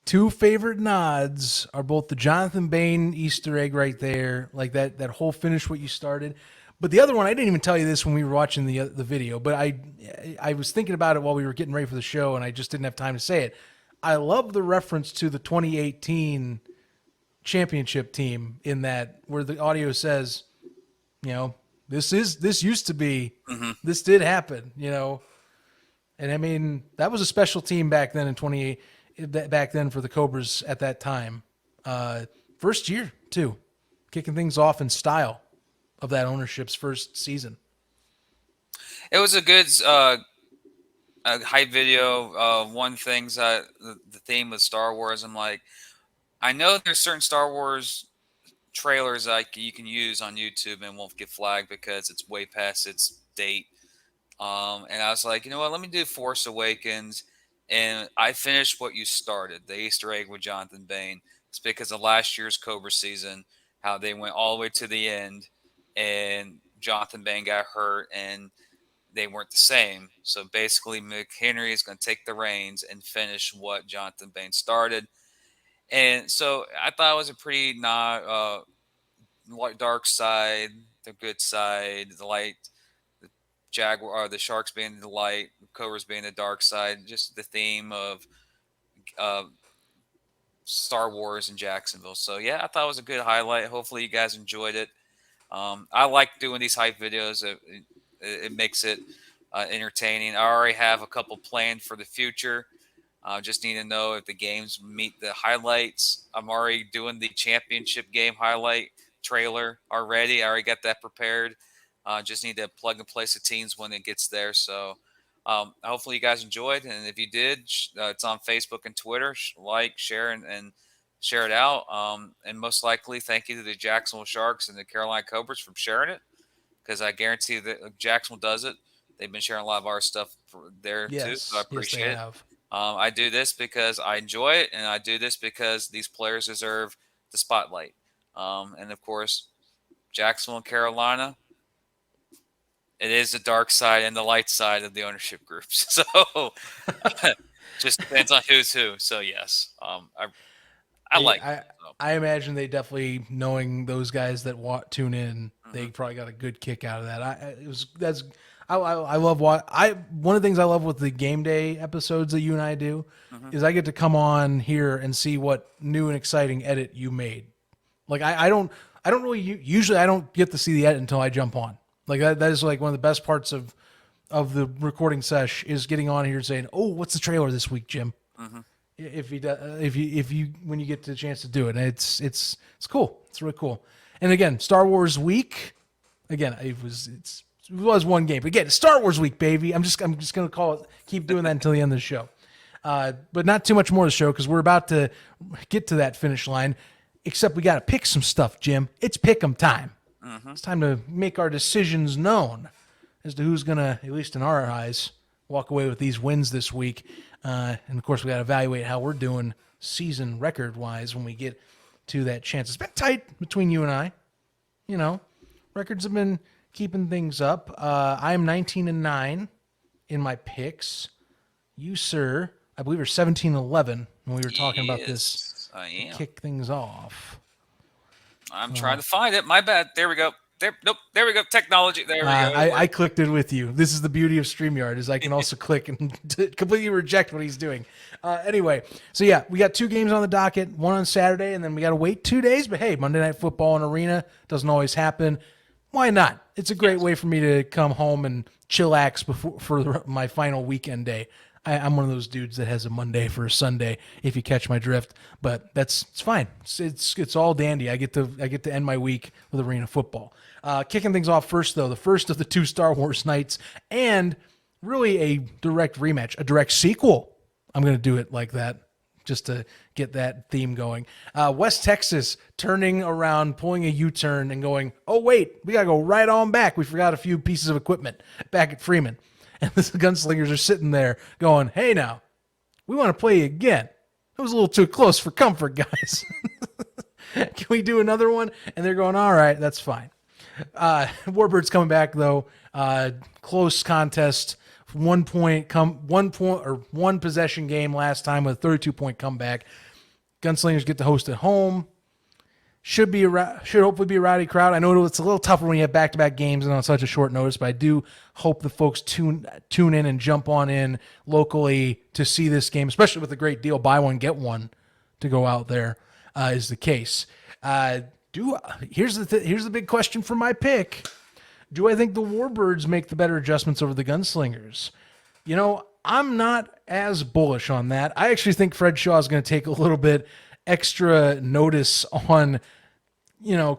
Two favorite nods are both the Jonathan Bain Easter egg right there, like that whole finish what you started. But the other one, I didn't even tell you this when we were watching the video, but I was thinking about it while we were getting ready for the show, and I just didn't have time to say it. I love the reference to the 2018 championship team in that where the audio says, you know, this used to be, this did happen, you know. And I mean, that was a special team back then in 28. Back then for the Cobras at that time. First year, too. Kicking things off in style of that ownership's first season. It was a good hype video. One thing's the theme with Star Wars. I'm like, I know there's certain Star Wars trailers like you can use on YouTube and won't get flagged because it's way past its date. And I was like, you know what? Let me do Force Awakens. And I finished what you started, the Easter egg with Jonathan Bain. It's because of last year's Cobra season, how they went all the way to the end, and Jonathan Bain got hurt, and they weren't the same. So basically, McHenry is going to take the reins and finish what Jonathan Bain started. And so I thought it was a pretty dark side, the good side, the light. Jaguar, the Sharks being the light, Cobras being the dark side, just the theme of Star Wars in Jacksonville. So yeah, I thought it was a good highlight. Hopefully you guys enjoyed it. I like doing these hype videos. It makes it entertaining. I already have a couple planned for the future. Just need to know if the games meet the highlights. I'm already doing the championship game highlight trailer already. I already got that prepared. Just need to plug and place the teams when it gets there. So hopefully you guys enjoyed. And if you did, it's on Facebook and Twitter. Like, share, and share it out. And most likely, thank you to the Jacksonville Sharks and the Carolina Cobras for sharing it, because I guarantee that Jacksonville does it. They've been sharing a lot of our stuff there too, so I appreciate it. I do this because I enjoy it, and I do this because these players deserve the spotlight. And of course, Jacksonville and Carolina, it is the dark side and the light side of the ownership groups. So just depends on who's who. So yes, I imagine they definitely, knowing those guys that tune in, they probably got a good kick out of that. I love one of the things I love with the game day episodes that you and I do is I get to come on here and see what new and exciting edit you made. Like I don't really usually I don't get to see the edit until I jump on. Like that is like one of the best parts of the recording sesh is getting on here and saying, "Oh, what's the trailer this week, Jim?" If you when you get the chance to do it, and it's cool. It's really cool. And again, Star Wars week. Again, it was one game, but again, Star Wars week, baby. I'm just gonna call it. Keep doing that until the end of the show. But not too much more of the show because we're about to get to that finish line. Except we got to pick some stuff, Jim. It's pick 'em time. It's time to make our decisions known as to who's going to, at least in our eyes, walk away with these wins this week. And, of course, we got to evaluate how we're doing season record-wise when we get to that chance. It's been tight between you and I. You know, records have been keeping things up. I'm 19-9 in my picks. You, sir, I believe are 17-11 when we were talking about this. I am. Kick things off. I'm trying to find it. My bad. There we go. Nope. There we go. Technology. There we go. I clicked it with you. This is the beauty of StreamYard is I can also click and completely reject what he's doing. Anyway, so yeah, we got 2 games on the docket, one on Saturday, and then we got to wait 2 days. But hey, Monday Night Football and Arena doesn't always happen. why not? It's a great way for me to come home and chillax for my final weekend day. I'm one of those dudes that has a Monday for a Sunday, if you catch my drift. But it's fine. It's all dandy. I get to end my week with arena football. Kicking things off first, though, the first of the 2 Star Wars nights, and really a direct rematch, a direct sequel. I'm going to do it like that, just to get that theme going. West Texas turning around, pulling a U-turn, and going, oh, wait, we got to go right on back. We forgot a few pieces of equipment back at Freeman. And the gunslingers are sitting there going, hey, now, we want to play again. It was a little too close for comfort, guys. Can we do another one? And they're going, all right, that's fine. Warbirds coming back, though. Close contest. 1 possession game last time with a 32-point comeback. Gunslingers get to host at home. Should hopefully be a rowdy crowd. I know it's a little tougher when you have back-to-back games and on such a short notice, but I do hope the folks tune in and jump on in locally to see this game, especially with the great deal, buy one, get one, to go out there is the case. Here's the big question for my pick. Do I think the Warbirds make the better adjustments over the Gunslingers? You know, I'm not as bullish on that. I actually think Fred Shaw is going to take a little bit extra notice on,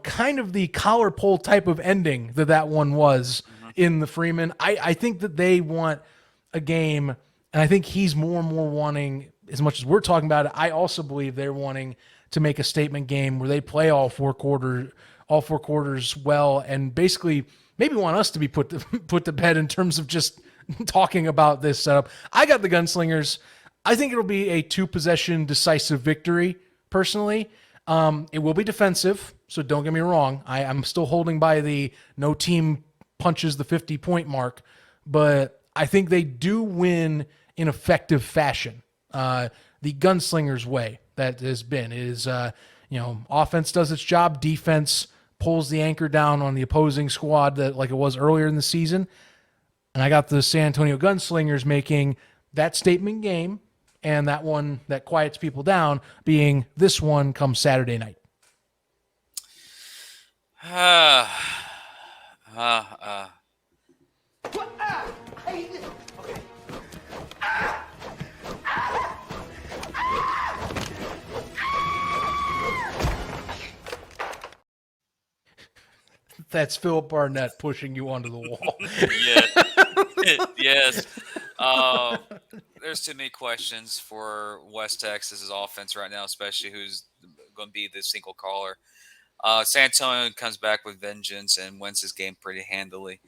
kind of the collar pull type of ending that one was in the Freeman. I think that they want a game, and I think he's more and more wanting, as much as we're talking about it, I also believe they're wanting to make a statement game where they play all four quarters well, and basically maybe want us to be put to bed in terms of just talking about this setup. I got the Gunslingers. I think it'll be a 2-possession decisive victory, personally. It will be defensive, so don't get me wrong. I'm still holding by the no team punches the 50-point mark, but I think they do win in effective fashion. The Gunslingers way that has been is, offense does its job, defense pulls the anchor down on the opposing squad like it was earlier in the season. And I got the San Antonio Gunslingers making that statement game, and that one that quiets people down being this one come Saturday night. That's Philip Barnett pushing you onto the wall. Yes. There's too many questions for West Texas's offense right now, especially who's going to be the single caller. San Antonio comes back with vengeance and wins this game pretty handily.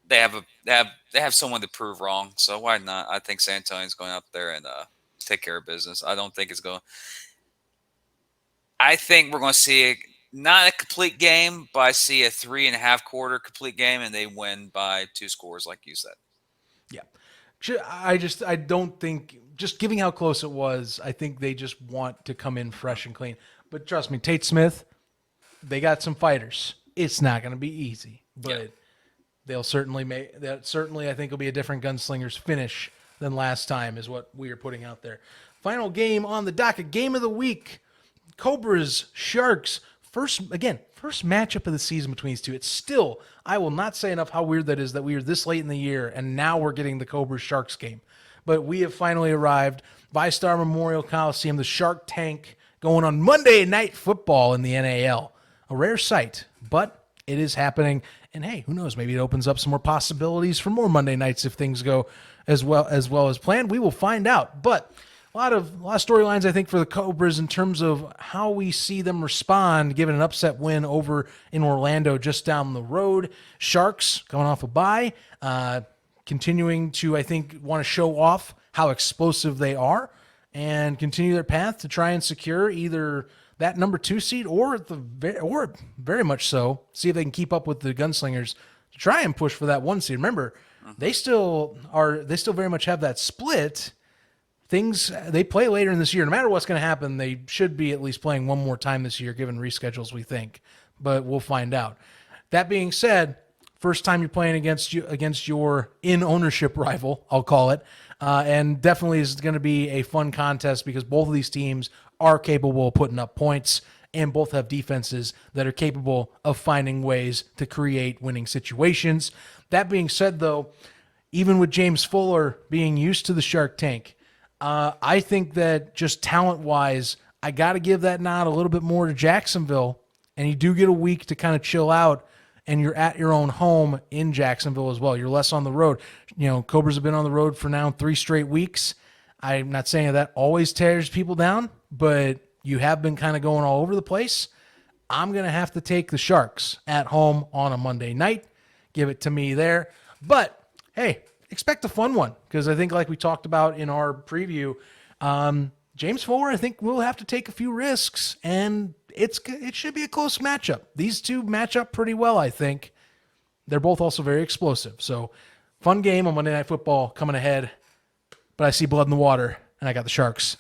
They have someone to prove wrong, so why not? I think San Antonio's going up there and take care of business. I don't think it's going. I think we're going to see not a complete game, but I see a 3.5 quarter complete game, and they win by 2 scores, like you said. Yeah. I don't think, just given how close it was, I think they just want to come in fresh and clean. But trust me, Tate Smith, they got some fighters. It's not going to be easy, but they'll certainly make that. Certainly, I think will be a different Gunslingers finish than last time, is what we are putting out there. Final game on the docket, game of the week: Cobras Sharks. First matchup of the season between these two. It's still, I will not say enough how weird that is that we are this late in the year and now we're getting the Cobras Sharks game. But we have finally arrived. ViStar Memorial Coliseum, the Shark Tank going on Monday Night Football in the NAL. A rare sight, but it is happening. And hey, who knows? Maybe it opens up some more possibilities for more Monday nights if things go as well as planned. We will find out. But a lot of storylines, I think, for the Cobras in terms of how we see them respond, given an upset win over in Orlando just down the road. Sharks coming off a bye, continuing to, I think, want to show off how explosive they are and continue their path to try and secure either that number 2 seed or very much so see if they can keep up with the Gunslingers to try and push for that 1 seed. Remember, they still very much have that split. They play later in this year. No matter what's going to happen, they should be at least playing one more time this year, given reschedules, we think. But we'll find out. That being said, first time you're playing against your in-ownership rival, I'll call it, and definitely is going to be a fun contest because both of these teams are capable of putting up points and both have defenses that are capable of finding ways to create winning situations. That being said, though, even with James Fuller being used to the Shark Tank, I think that just talent-wise, I got to give that nod a little bit more to Jacksonville, and you do get a week to kind of chill out, and you're at your own home in Jacksonville as well. You're less on the road. Cobras have been on the road for now 3 straight weeks. I'm not saying that always tears people down, but you have been kind of going all over the place. I'm going to have to take the Sharks at home on a Monday night. Give it to me there. But, hey, expect a fun one, because I think like we talked about in our preview, James Fuller, I think, will have to take a few risks, and it should be a close matchup. These two match up pretty well, I think. They're both also very explosive. So, fun game on Monday Night Football coming ahead. But I see blood in the water, and I got the Sharks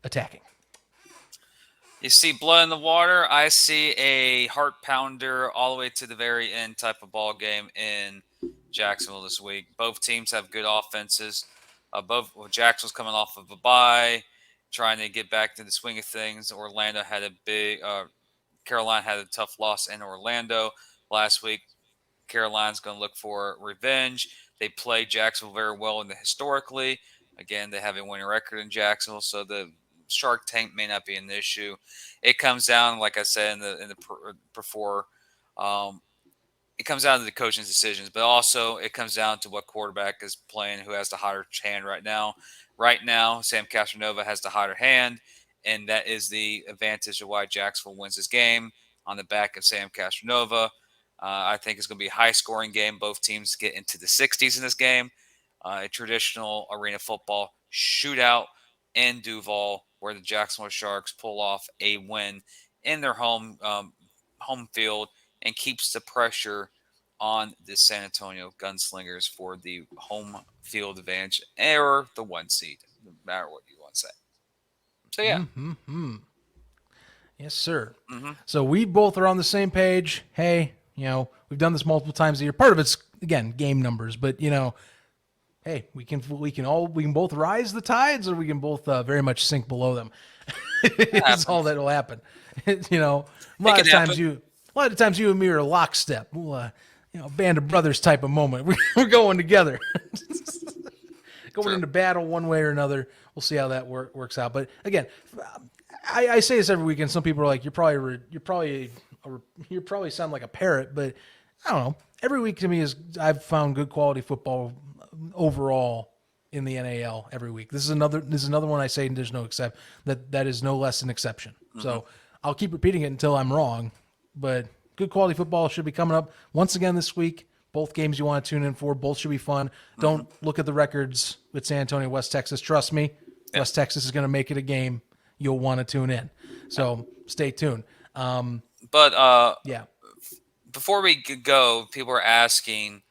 attacking. You see blood in the water. I see a heart pounder all the way to the very end type of ball game in Jacksonville this week. Both teams have good offenses. Jacksonville's coming off of a bye, trying to get back to the swing of things. Orlando had Carolina had a tough loss in Orlando last week. Carolina's going to look for revenge. They play Jacksonville very well historically. Again, they have a winning record in Jacksonville, so the Shark Tank may not be an issue. It comes down, like I said before, it comes down to the coaching decisions, but also it comes down to what quarterback is playing, who has the hotter hand right now. Right now, Sam Castronova has the hotter hand, and that is the advantage of why Jacksonville wins this game on the back of Sam Castronova. I think it's going to be a high-scoring game. Both teams get into the 60s in this game. A traditional arena football shootout in Duval, where the Jacksonville Sharks pull off a win in their home field and keeps the pressure on the San Antonio Gunslingers for the home field advantage or the 1 seed, no matter what you want to say. So, yeah. Mm-hmm. Yes, sir. Mm-hmm. So we both are on the same page. Hey, we've done this multiple times a year. Part of it's, again, game numbers, but, hey, we can both rise the tides, or we can both very much sink below them. It's all that will happen. A lot of times you and me are lockstep. We'll, band of brothers type of moment. We're going together, going into battle one way or another. We'll see how that works out. But again, I say this every week, and some people are like, you probably sound like a parrot, but I don't know. Every week to me I've found good quality football overall in the NAL every week. This is another one I say, and there's no except that is no less an exception. Mm-hmm. So I'll keep repeating it until I'm wrong, but good quality football should be coming up once again this week. Both games you want to tune in for, both should be fun. Mm-hmm. Don't look at the records with San Antonio, West Texas. Trust me, West Texas is going to make it a game you'll want to tune in. So stay tuned. Before we go, people are asking,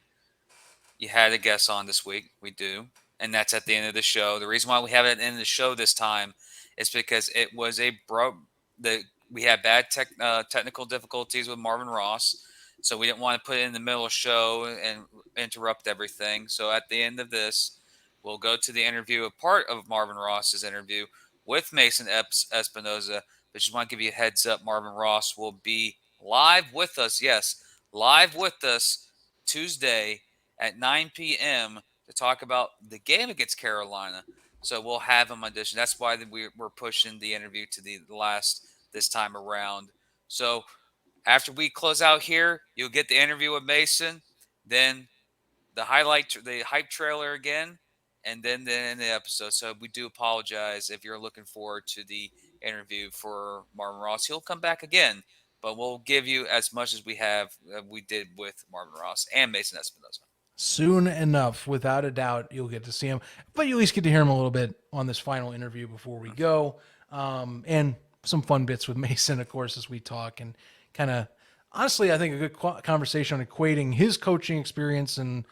you had a guest on this week. We do. And that's at the end of the show. The reason why we have it at the end of the show this time is because it was we had bad technical difficulties with Marvin Ross. So we didn't want to put it in the middle of the show and interrupt everything. So at the end of this, we'll go to the interview, a part of Marvin Ross's interview with Mason Espinoza. But just want to give you a heads up, Marvin Ross will be live with us. Yes, live with us Tuesday at 9 p.m. to talk about the game against Carolina. So we'll have him audition. That's why we're pushing the interview to the last this time around. So after we close out here, you'll get the interview with Mason, then the hype trailer again, and then the end of the episode. So we do apologize if you're looking forward to the interview for Marvin Ross. He'll come back again, but we'll give you as much as we did with Marvin Ross and Mason Espinoza. Soon enough, without a doubt, you'll get to see him. But you at least get to hear him a little bit on this final interview before we go. And some fun bits with Mason, of course, as we talk. And kind of, honestly, I think a good conversation on equating his coaching experience and,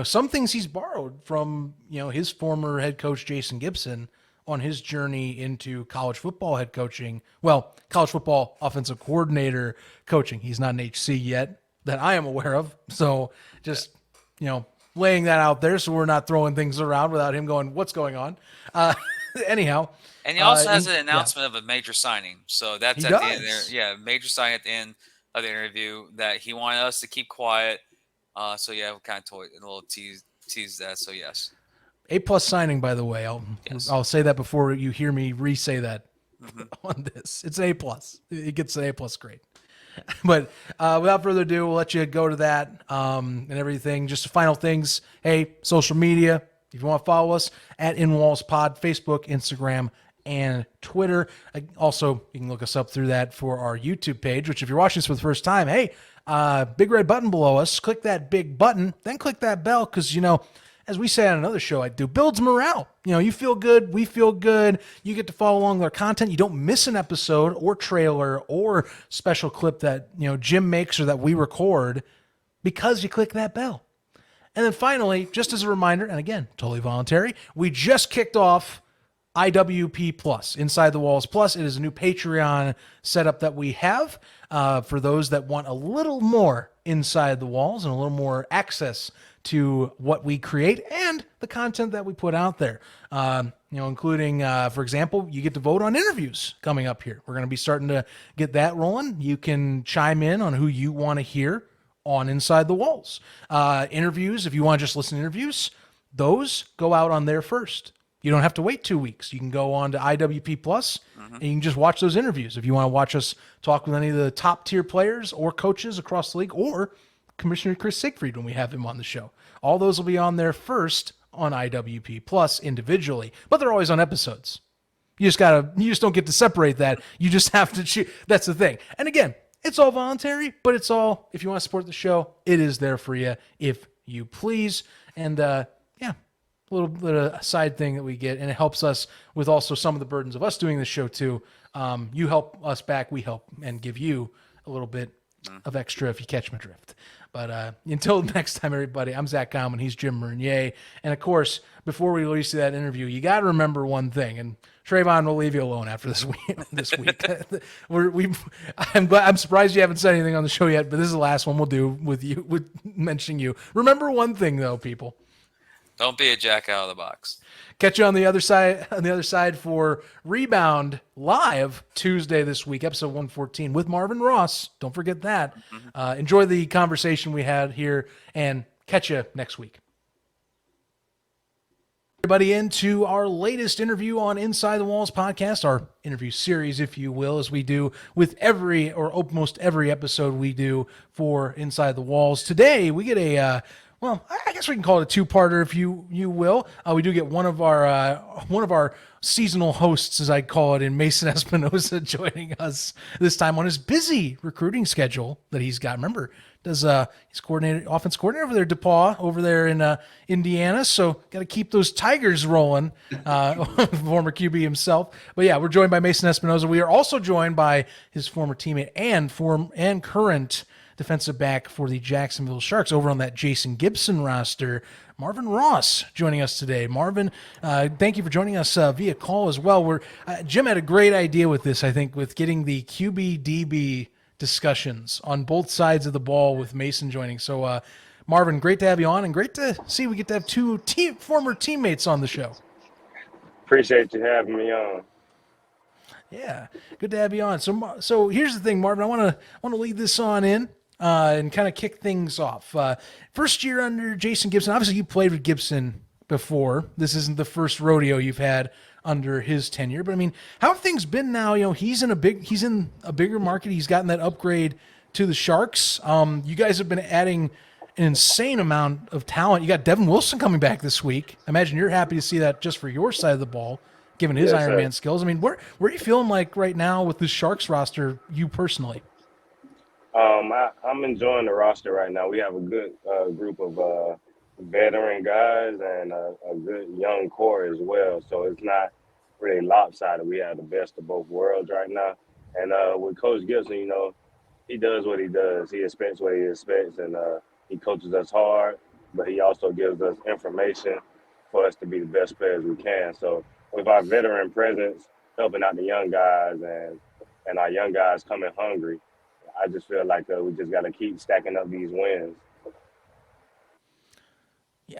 some things he's borrowed from, his former head coach, Jason Gibson, on his journey into college football head coaching. Well, college football offensive coordinator coaching. He's not an HC yet that I am aware of. So just... laying that out there so we're not throwing things around without him going, what's going on? anyhow. And he also has an announcement of a major signing. So that's at the end there. Yeah, major signing at the end of the interview that he wanted us to keep quiet. So yeah, we kind of a little tease that. So yes. A+ signing, by the way. I'll say that before you hear me re-say that on this. It's an A+. It gets an A+ grade. But without further ado, we'll let you go to that and everything. Just final things. Hey, social media. If you want to follow us at InWallsPod, Facebook, Instagram, and Twitter. Also, you can look us up through that for our YouTube page, which if you're watching this for the first time, hey, big red button below us. Click that big button, then click that bell because, as we say on another show I do, builds morale. You feel good, we feel good. You get to follow along with our content. You don't miss an episode or trailer or special clip that, Jim makes or that we record because you click that bell. And then finally, just as a reminder, and again, totally voluntary, we just kicked off IWP Plus, Inside the Walls Plus. It is a new Patreon setup that we have for those that want a little more inside the walls and a little more access to what we create and the content that we put out there. Including, for example, you get to vote on interviews coming up here. We're going to be starting to get that rolling. You can chime in on who you want to hear on Inside the Walls. Interviews, if you want to just listen to interviews, those go out on there first. You don't have to wait 2 weeks. You can go on to IWP Plus and you can just watch those interviews. If you want to watch us talk with any of the top tier players or coaches across the league or Commissioner Chris Siegfried when we have him on the show. All those will be on there first on IWP Plus individually, but they're always on episodes. You just don't get to separate that. You just have to choose. That's the thing. And again, it's all voluntary, but it's all, if you want to support the show, it is there for you if you please. And a little bit of a side thing that we get, and it helps us with also some of the burdens of us doing this show too. You help us back, we help and give you a little bit of extra if you catch my drift. But until next time, everybody, I'm Zach Kalman. He's Jim Meunier. And of course, before we release that interview, you got to remember one thing, and Trayvon will leave you alone after this week. I'm surprised you haven't said anything on the show yet, but this is the last one we'll do with mentioning you. Remember one thing though, people. Don't be a jack out of the box. Catch you on the other side for Rebound live Tuesday this week, episode 114 with Marvin Ross. Don't forget that. Enjoy the conversation we had here and catch you next week. Everybody into our latest interview on Inside the Walls podcast, our interview series, if you will, as we do with every or almost every episode we do for Inside the Walls. Today we get a I guess we can call it a two-parter, if you will. We do get one of our seasonal hosts, as I call it, in Mason Espinosa, joining us this time on his busy recruiting schedule that he's got. Remember, he's offense coordinator over there, DePaul, over there in Indiana. So got to keep those Tigers rolling. Former QB himself. But yeah, we're joined by Mason Espinosa. We are also joined by his former teammate and current defensive back for the Jacksonville Sharks over on that Jason Gibson roster, Marvin Ross, joining us today. Marvin, thank you for joining us via call as well. Jim had a great idea with this, I think, with getting the QB-DB discussions on both sides of the ball with Mason joining. So, Marvin, great to have you on, and great to see we get to have two former teammates on the show. Appreciate you having me on. Yeah, good to have you on. So here's the thing, Marvin. I want to lead this on in. And kind of kick things off. First year under Jason Gibson. Obviously, you played with Gibson before. This isn't the first rodeo you've had under his tenure. But I mean, how have things been now? He's in a bigger market. He's gotten that upgrade to the Sharks. You guys have been adding an insane amount of talent. You got Devin Wilson coming back this week. I imagine you're happy to see that just for your side of the ball, given his Ironman skills. I mean, where are you feeling like right now with the Sharks roster, you personally? I'm enjoying the roster right now. We have a good group of veteran guys and a good young core as well. So it's not really lopsided. We have the best of both worlds right now. And with Coach Gibson, he does what he does. He expects what he expects, and he coaches us hard, but he also gives us information for us to be the best players we can. So with our veteran presence, helping out the young guys and our young guys coming hungry, I just feel like we just got to keep stacking up these wins. Yeah,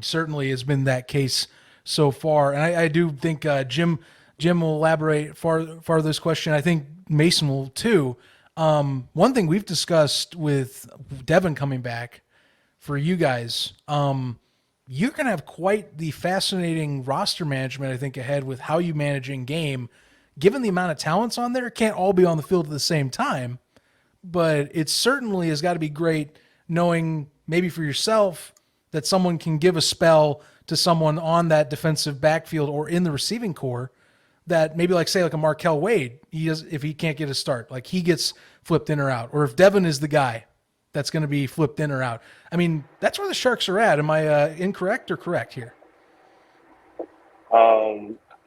certainly has been that case so far. And I do think Jim will elaborate far this question. I think Mason will too. One thing we've discussed with Devin coming back for you guys, you're going to have quite the fascinating roster management, I think, ahead with how you manage in game. Given the amount of talents on there, it can't all be on the field at the same time, but it certainly has got to be great knowing maybe for yourself that someone can give a spell to someone on that defensive backfield or in the receiving core that maybe like a Markel Wade, if he can't get a start, like he gets flipped in or out, or if Devin is the guy that's going to be flipped in or out. I mean, that's where the Sharks are at. Am I incorrect or correct here?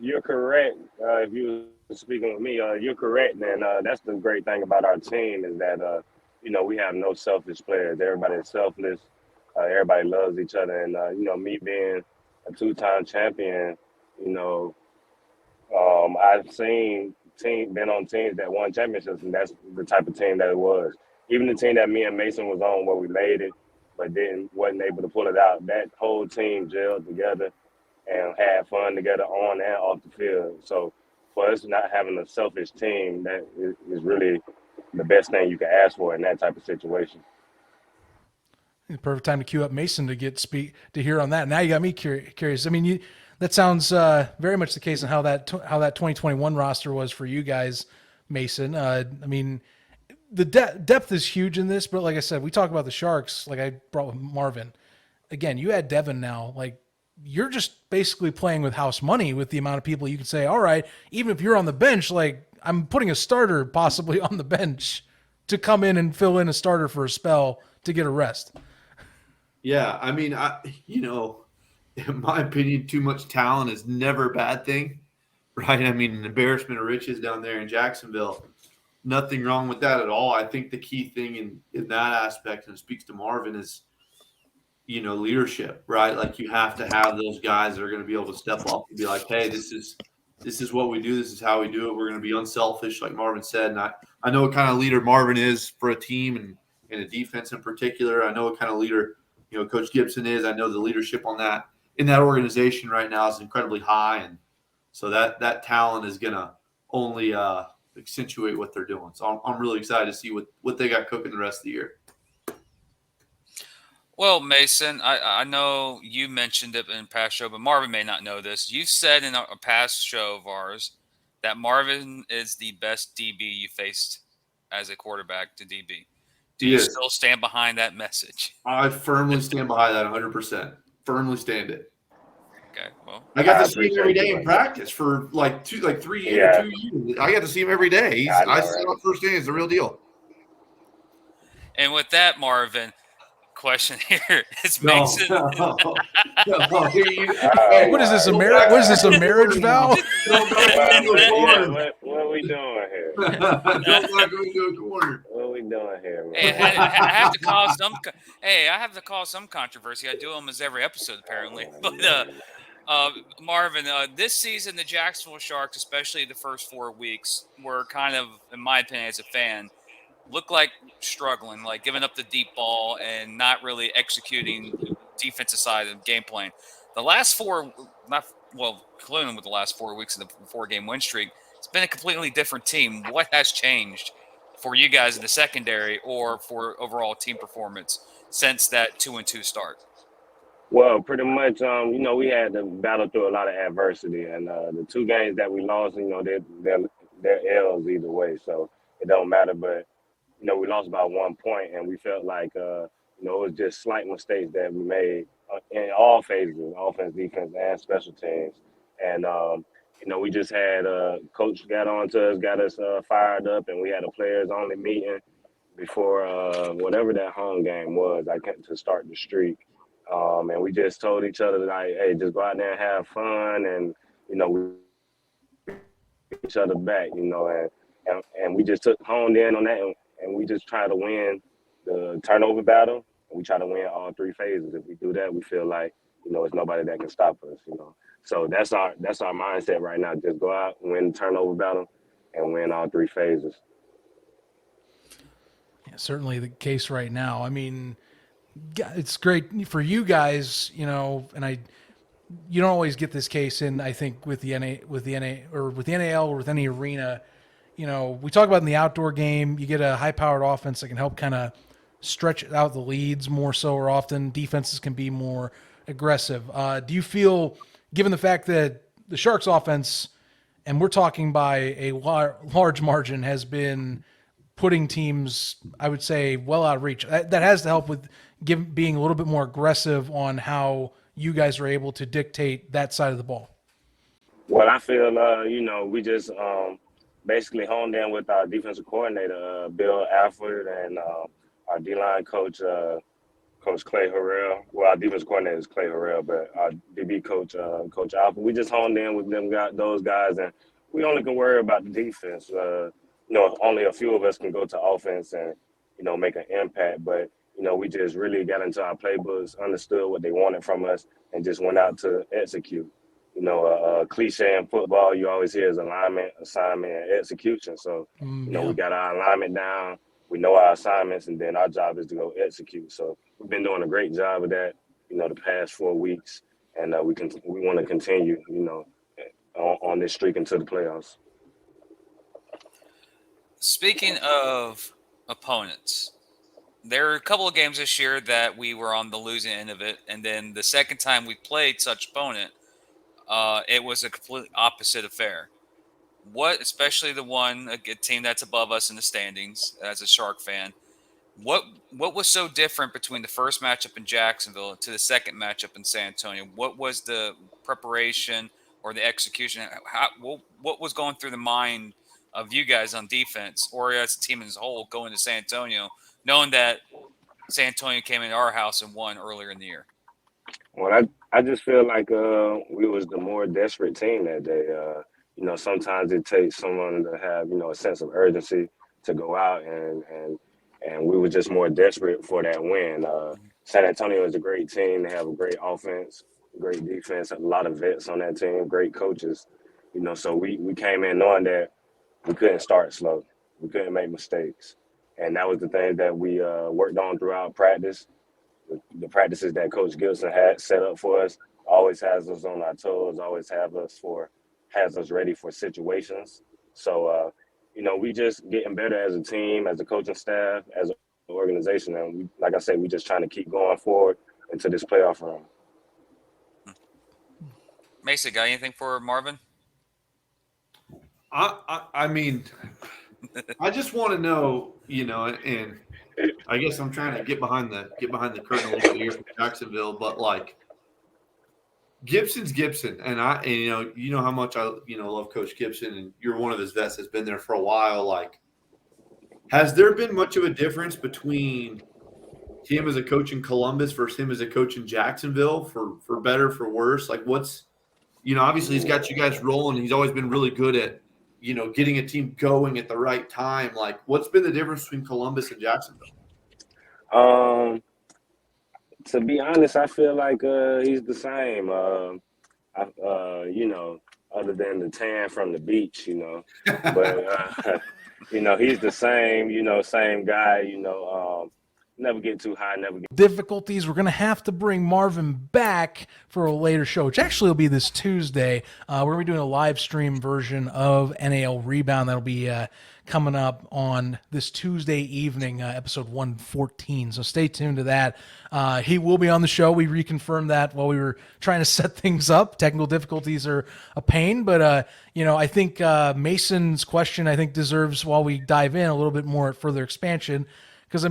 You're correct. If you were speaking with me, you're correct. And that's the great thing about our team is that, we have no selfish players. Everybody is selfless. Everybody loves each other. And, me being a two-time champion, I've been on teams that won championships, and that's the type of team that it was. Even the team that me and Mason was on where we made it, but wasn't able to pull it out, that whole team gelled together and had fun together on and off the field. So for us not having a selfish team, that is really the best thing you can ask for in that type of situation. The perfect time to queue up Mason to hear on that. Now you got me curious. I mean, that sounds very much the case in how that 2021 roster was for you guys, Mason. I mean, the depth is huge in this, but like I said, we talk about the Sharks, like I brought with Marvin. Again, you had Devin now. Like, you're just basically playing with house money with the amount of people you can say, all right, even if you're on the bench, like I'm putting a starter possibly on the bench to come in and fill in a starter for a spell to get a rest. Yeah, I mean, in my opinion, too much talent is never a bad thing, right? I mean, an embarrassment of riches down there in Jacksonville. Nothing wrong with that at all. I think the key thing in that aspect, and it speaks to Marvin, is, leadership, right? Like you have to have those guys that are going to be able to step up and be like, hey, this is what we do. This is how we do it. We're going to be unselfish, like Marvin said. And I know what kind of leader Marvin is for a team and a defense in particular. I know what kind of leader, Coach Gibson is. I know the leadership in that organization right now is incredibly high. And so that talent is going to only accentuate what they're doing. So I'm really excited to see what they got cooking the rest of the year. Well, Mason, I know you mentioned it in a past show, but Marvin may not know this. You said in a past show of ours that Marvin is the best DB you faced as a quarterback to DB. Do you still stand behind that message? I firmly stand behind that 100%. Firmly stand it. Okay, well, I got to see him every day in practice for 3 years. 2 years. I got to see him every day. I saw it firsthand. It's the real deal. And with that, Marvin, question here is Mason. No. What is this, a marriage? What is this, a marriage vow? What are we doing here? What are we doing here, man? Hey, I have to cause some. Hey, I have to cause some controversy. I do almost every episode, apparently. But Marvin, this season the Jacksonville Sharks, especially the first 4 weeks, were kind of, in my opinion, as a fan, looked like struggling, like giving up the deep ball and not really executing defensive side of the game plan. The last including with the last 4 weeks of the 4-game win streak, it's been a completely different team. What has changed for you guys in the secondary or for overall team performance since that 2-2 start? Well, pretty much, we had to battle through a lot of adversity, and the 2 games that we lost, they're L's either way, so it don't matter. But we lost by 1 point, and we felt like, it was just slight mistakes that we made in all phases, offense, defense, and special teams. And, we just had coach got on to us, got us fired up, and we had a players-only meeting before whatever that home game was, to start the streak. And we just told each other, like, hey, just go out there and have fun, and, we each other back, and we just honed in on that, and we just try to win the turnover battle, and we try to win all 3 phases. If we do that, we feel like, it's nobody that can stop us, So that's our mindset right now. Just go out, win the turnover battle, and win all 3 phases. Yeah, certainly the case right now. I mean, it's great for you guys, and you don't always get this case in, I think, with the NAL or with any arena. You know, we talk about in the outdoor game, you get a high-powered offense that can help kind of stretch out the leads more so, or often defenses can be more aggressive. Do you feel, given the fact that the Sharks offense, and we're talking by a large margin, has been putting teams, I would say, well out of reach, that has to help with being a little bit more aggressive on how you guys are able to dictate that side of the ball? Well, I feel, we just basically honed in with our defensive coordinator, Bill Alford, and our D-line coach, Coach Clay Harrell. Well, our defensive coordinator is Clay Harrell, but our DB coach, Coach Alford. We just honed in with those guys, and we only can worry about the defense. Only a few of us can go to offense and, make an impact. But, we just really got into our playbooks, understood what they wanted from us, and just went out to execute. A cliche in football you always hear is alignment, assignment, and execution. So, we got our alignment down, we know our assignments, and then our job is to go execute. So we've been doing a great job of that, the past 4 weeks, and we want to continue, on this streak into the playoffs. Speaking of opponents, there are a couple of games this year that we were on the losing end of it, and then the second time we played such opponent, it was a complete opposite affair. Especially the one, a team that's above us in the standings as a Shark fan, what was so different between the first matchup in Jacksonville to the second matchup in San Antonio? What was the preparation or the execution? What was going through the mind of you guys on defense or as a team as a whole going to San Antonio, knowing that San Antonio came into our house and won earlier in the year? Well, I just feel like we was the more desperate team that day. Sometimes it takes someone to have, a sense of urgency to go out, and we were just more desperate for that win. San Antonio is a great team. They have a great offense, great defense, a lot of vets on that team, great coaches. So we came in knowing that we couldn't start slow. We couldn't make mistakes. And that was the thing that we worked on throughout practice. The practices that Coach Gibson had set up for us always has us on our toes, always has us ready for situations. So, we just getting better as a team, as a coaching staff, as an organization. And like I said, we just trying to keep going forward into this playoff run. Mason, got anything for Marvin? I mean, I just want to know, and I guess I'm trying to get behind the curtain a little bit here from Jacksonville, but like Gibson's Gibson, and you know how much I love Coach Gibson, and you're one of his vets that's been there for a while. Like, has there been much of a difference between him as a coach in Columbus versus him as a coach in Jacksonville, for better, for worse? Like, what's obviously he's got you guys rolling. He's always been really good at getting a team going at the right time. Like, what's been the difference between Columbus and Jacksonville? To be honest, I feel like he's the same. Other than the tan from the beach, but he's the same. Same guy. Never get too high, never get difficulties. We're going to have to bring Marvin back for a later show, which actually will be this Tuesday. We're going to be doing a live stream version of NAL Rebound. That'll be coming up on this Tuesday evening, episode 114. So stay tuned to that. He will be on the show. We reconfirmed that while we were trying to set things up. Technical difficulties are a pain, but I think Mason's question deserves, while we dive in, a little bit more further expansion, because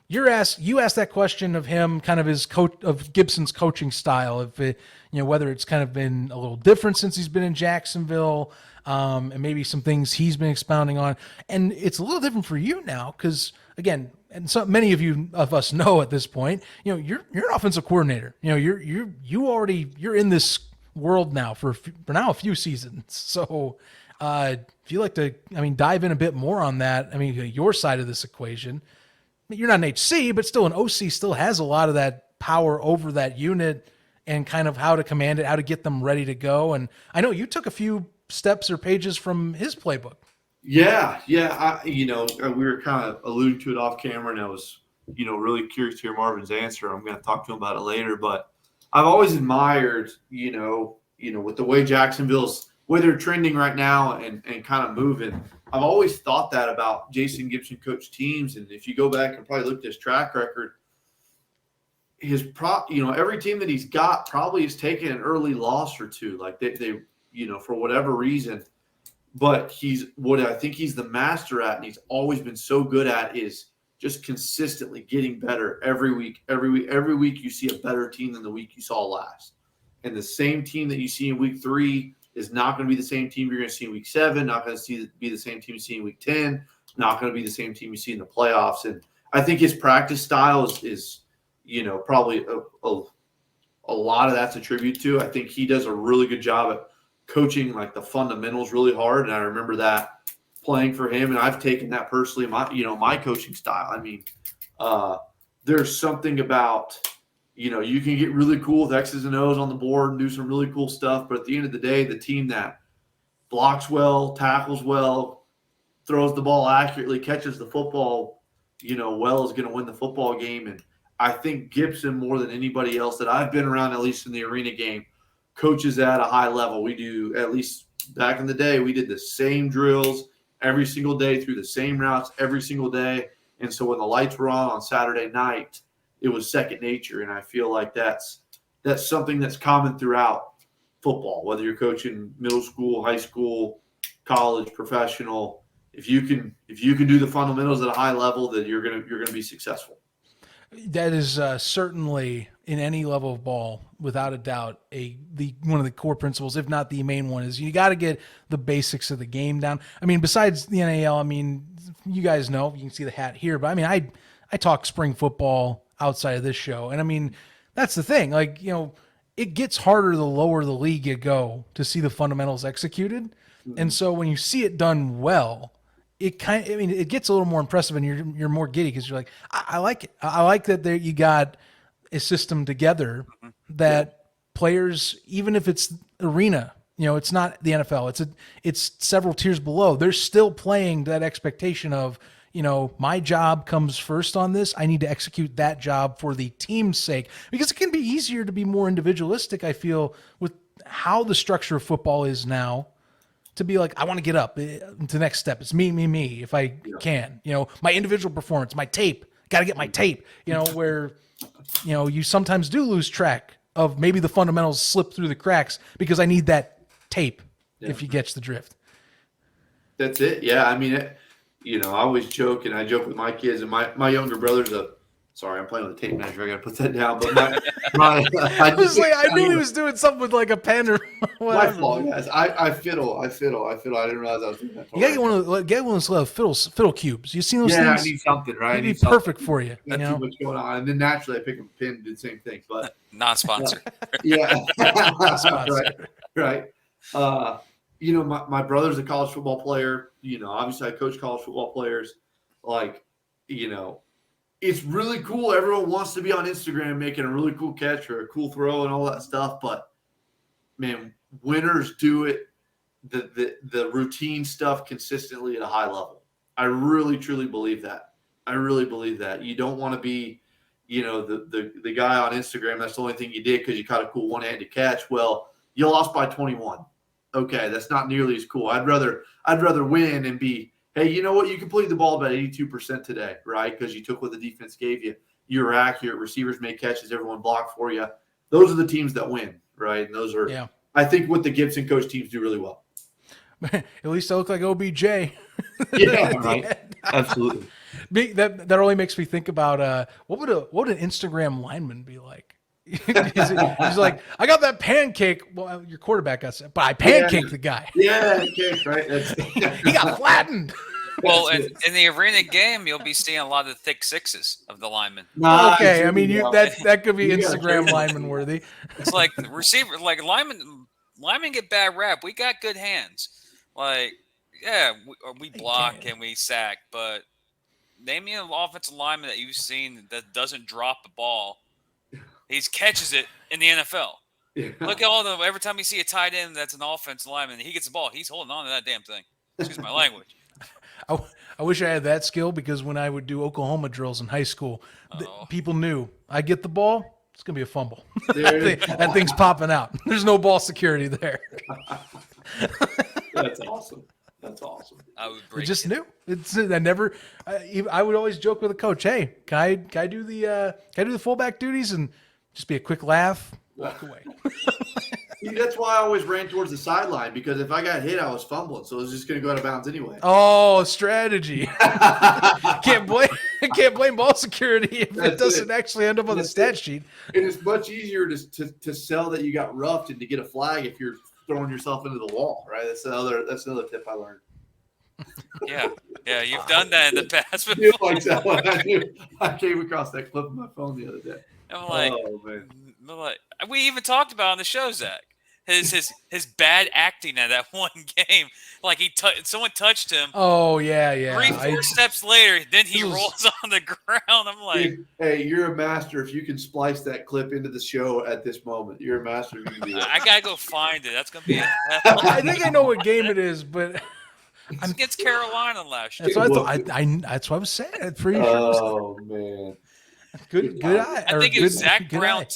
you asked that question of him, kind of his of Gibson's coaching style, if it, whether it's kind of been a little different since he's been in Jacksonville, and maybe some things he's been expounding on, and it's a little different for you now because, again, and so many of us know at this point, you're an offensive coordinator. You're in this world now for now a few seasons. So if you like to, dive in a bit more on that, your side of this equation. You're not an HC, but still an OC still has a lot of that power over that unit and kind of how to command it, how to get them ready to go. And I know you took a few steps or pages from his playbook. Yeah. We were kind of alluding to it off camera, and I was, really curious to hear Marvin's answer. I'm going to talk to him about it later, but I've always admired, with the way Jacksonville's where they're trending right now and kind of moving. I've always thought that about Jason Gibson coach teams. And if you go back and probably look at his track record, every team that he's got probably has taken an early loss or two, like they for whatever reason. But what I think he's the master at, and he's always been so good at, is just consistently getting better every week. Every week you see a better team than the week you saw last. And the same team that you see in week 3 is not going to be the same team you're going to see in week 7, not going to be the same team you see in week 10, not going to be the same team you see in the playoffs. And I think his practice style is probably a lot of that's attributed to. I think he does a really good job at coaching like the fundamentals really hard. And I remember that playing for him. And I've taken that personally, my coaching style. I mean, there's something about, you can get really cool with X's and O's on the board and do some really cool stuff. But at the end of the day, the team that blocks well, tackles well, throws the ball accurately, catches the football, well, is going to win the football game. And I think Gibson, more than anybody else that I've been around, at least in the arena game, coaches at a high level. We do, at least back in the day, we did the same drills every single day through the same routes every single day. And so when the lights were on Saturday night, it was second nature. And I feel like that's something that's common throughout football, whether you're coaching middle school, high school, college, professional. If you can do the fundamentals at a high level, then you're gonna be successful. That is certainly, in any level of ball, without a doubt, one of the core principles, if not the main one, is you got to get the basics of the game down. I mean, besides the NAL, I mean, you guys know, you can see the hat here, but I mean, I talk spring football outside of this show, and I mean, that's the thing. Like, it gets harder the lower the league you go to see the fundamentals executed, and so when you see it done well, it gets a little more impressive, and you're more giddy because you're like, I like it. I like that you got a system together that players, even if it's arena, it's not the NFL, it's several tiers below, they're still playing that expectation of, my job comes first on this. I need to execute that job for the team's sake, because it can be easier to be more individualistic, I feel, with how the structure of football is now, to be like, I want to get up to the next step. It's me, if I can. My individual performance, my tape, got to get my tape, where, you sometimes do lose track of maybe the fundamentals slip through the cracks because I need that tape, if you catch the drift. That's it. Yeah. I mean, I always joke, and I joke with my kids, and my younger brother's sorry, I'm playing with a tape measure. I got to put that down. But I knew he was doing something with like a pen or whatever. My fault, guys. I fiddle. I didn't realize I was doing that. You gotta get one of those fiddle cubes. You seen those things? Yeah, I need something, right? It'd be perfect for you. Too much going on, and then naturally I pick up a pen and do the same thing. But non-sponsored. Yeah, right. My brother's a college football player. Obviously I coach college football players. It's really cool. Everyone wants to be on Instagram making a really cool catch or a cool throw and all that stuff. But, man, winners do it, the routine stuff consistently at a high level. I really, truly believe that. You don't want to be, the guy on Instagram, that's the only thing you did because you caught a cool one-handed catch. Well, you lost by 21. Okay, that's not nearly as cool. I'd rather win and be, hey, you know what? You completed the ball about 82% today, right? Because you took what the defense gave you. You were accurate. Receivers made catches. Everyone blocked for you. Those are the teams that win, right? And those are, I think, what the Gibson coach teams do really well. At least I look like OBJ. Yeah, right. Absolutely. That only makes me think about what would an Instagram lineman be like? He's like, I got that pancake. Well, your quarterback got set, but I pancaked the guy. Yeah, right. He got flattened. Well, in the arena game, you'll be seeing a lot of the thick sixes of the linemen. Okay, I mean, that could be Instagram lineman worthy. It's like receiver, like linemen get bad rap. We got good hands. Like, yeah, we block and we sack, but name me an offensive lineman that you've seen that doesn't drop the ball. He catches it in the NFL. Yeah. Look at every time you see a tight end that's an offensive lineman, he gets the ball. He's holding on to that damn thing. Excuse my language. I wish I had that skill, because when I would do Oklahoma drills in high school, people knew I get the ball, it's going to be a fumble. That thing's popping out. There's no ball security there. That's awesome. That's awesome. I would We just knew. I would always joke with a coach, hey, can I do the fullback duties and just be a quick laugh, walk away. See, that's why I always ran towards the sideline, because if I got hit, I was fumbling, so it was just going to go out of bounds anyway. Oh, strategy. Can't blame ball security if it doesn't actually end up on the stat sheet. It is much easier to sell that you got roughed and to get a flag if you're throwing yourself into the wall, right? That's another tip I learned. Yeah, you've done that in the past. I came across that clip on my phone the other day. I'm like, oh, man. We even talked about it on the show, Zach. His bad acting at that one game. Like someone touched him. Oh yeah. 3-4 steps later, then he rolls on the ground. I'm like, hey, you're a master if you can splice that clip into the show at this moment. You're a master if you can do that. I gotta go find it. That's gonna be. I think I know what game it is, but it's against Carolina last year. That's what I thought. That's what I was saying. Oh man. Good eye. I think if Zach Brown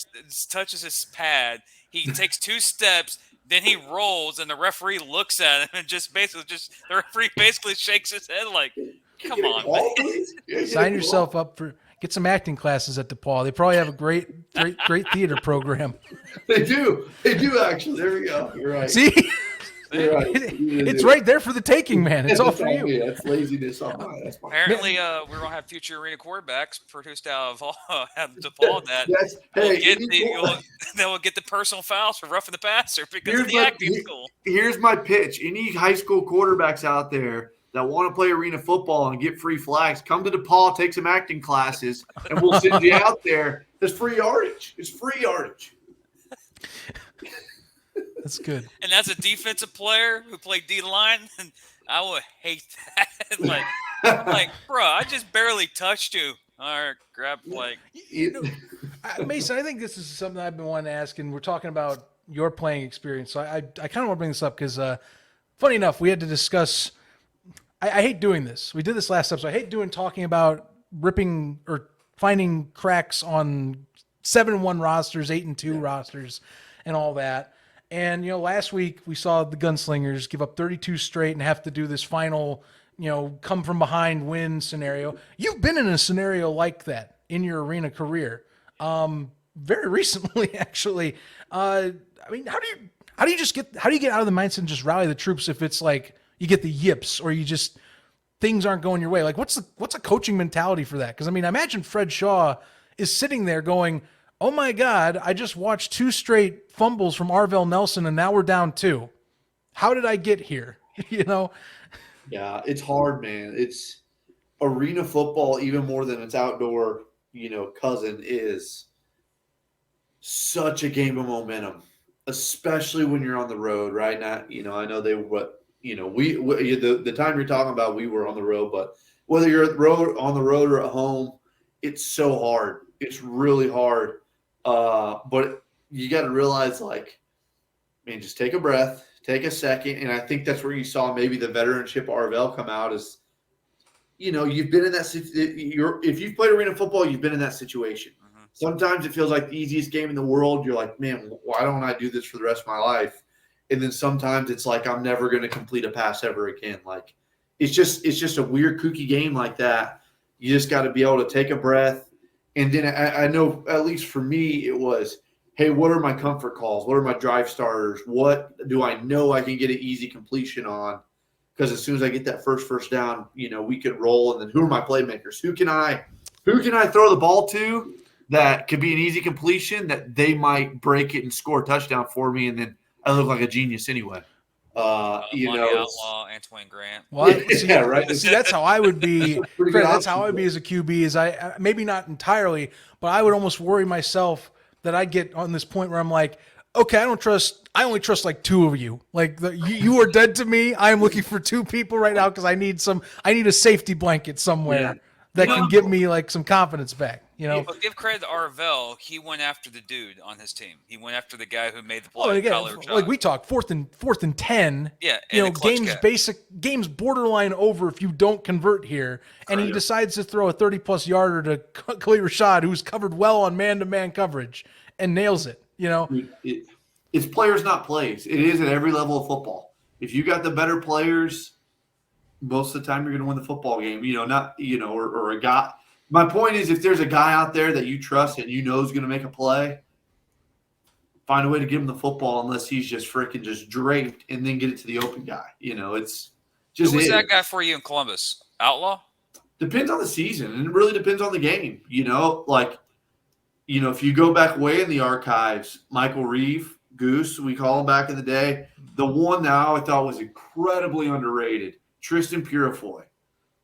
touches his pad, he takes 2 steps, then he rolls, and the referee looks at him and the referee basically shakes his head like, "Come on, man." Sign yourself up get some acting classes at DePaul. They probably have a great theater program. They do actually. There we go. You're right. See. You're right. It's right there for the taking, man. It's all for you. That's laziness on mine. That's fine. Apparently, we're gonna have future arena quarterbacks produced out of DePaul that will get the personal fouls for roughing the passer because of the acting school. Here's my pitch: any high school quarterbacks out there that want to play arena football and get free flags, come to DePaul, take some acting classes, and we'll send you out there. It's free yardage. It's free yardage. That's good. And as a defensive player who played D-line, I would hate that. like, bro, I just barely touched you. All right, grab flag. Mason, I think this is something I've been wanting to ask, and we're talking about your playing experience. So I kind of want to bring this up because, funny enough, we had to discuss. I hate doing this. We did this last episode. I hate talking about ripping or finding cracks on 7-1 rosters, 8-2 rosters, and all that. And, last week we saw the Gunslingers give up 32 straight and have to do this final, come from behind win scenario. You've been in a scenario like that in your arena career. Very recently, actually. I mean, how do you get out of the mindset and just rally the troops if it's like you get the yips or you just things aren't going your way? Like what's a coaching mentality for that? Because I mean, I imagine Fred Shaw is sitting there going, oh my God, I just watched 2 straight fumbles from Arvell Nelson and now we're down 2. How did I get here? Yeah, it's hard, man. It's arena football, even more than its outdoor, cousin, is such a game of momentum, especially when you're on the road, right? Now, I know the time you're talking about, we were on the road, but whether you're on the road or at home, it's so hard. It's really hard. But you got to realize, just take a breath, take a second. And I think that's where you saw maybe the veteranship of Arvell come out is, you've been in that if you've played arena football, you've been in that situation. Mm-hmm. Sometimes it feels like the easiest game in the world. You're like, man, why don't I do this for the rest of my life? And then sometimes it's like, I'm never going to complete a pass ever again. Like it's just a weird kooky game like that. You just got to be able to take a breath. And then I know, at least for me, it was, hey, what are my comfort calls? What are my drive starters? What do I know I can get an easy completion on? Because as soon as I get that first down, we could roll. And then who are my playmakers? Who can I throw the ball to that could be an easy completion that they might break it and score a touchdown for me? And then I look like a genius anyway. Outlaw, Antoine Grant. Well, right. See, that's how I would be. Fred, that's how I would be as a QB. Is I maybe not entirely, but I would almost worry myself that I get on this point where I'm like, okay, I only trust like 2 of you. Like you are dead to me. I am looking for 2 people right now because I need a safety blanket somewhere that can give me like some confidence back. You know, but give credit to Arvell. He went after the dude on his team. He went after the guy who made the play. well, again, like we talked, fourth and 10. Yeah, you know, catch. games borderline over if you don't convert here, and he decides to throw a 30+ yarder to Khalil Rashad, who's covered well on man-to-man coverage, and nails it. You know, it's players, not plays. It is at every level of football. If you got the better players, most of the time you're going to win the football game. You know, not or a guy. My point is, if there's a guy out there that you trust and you know is going to make a play, find a way to give him the football unless he's just freaking just draped, and then get it to the open guy. You know, it's just. Who was that guy for you in Columbus? Outlaw? Depends on the season, and it really depends on the game. You know, like, you know, if you go back way in the archives, Michael Reeve, Goose, we call him back in the day. The one now I thought was incredibly underrated, Tristan Purifoy.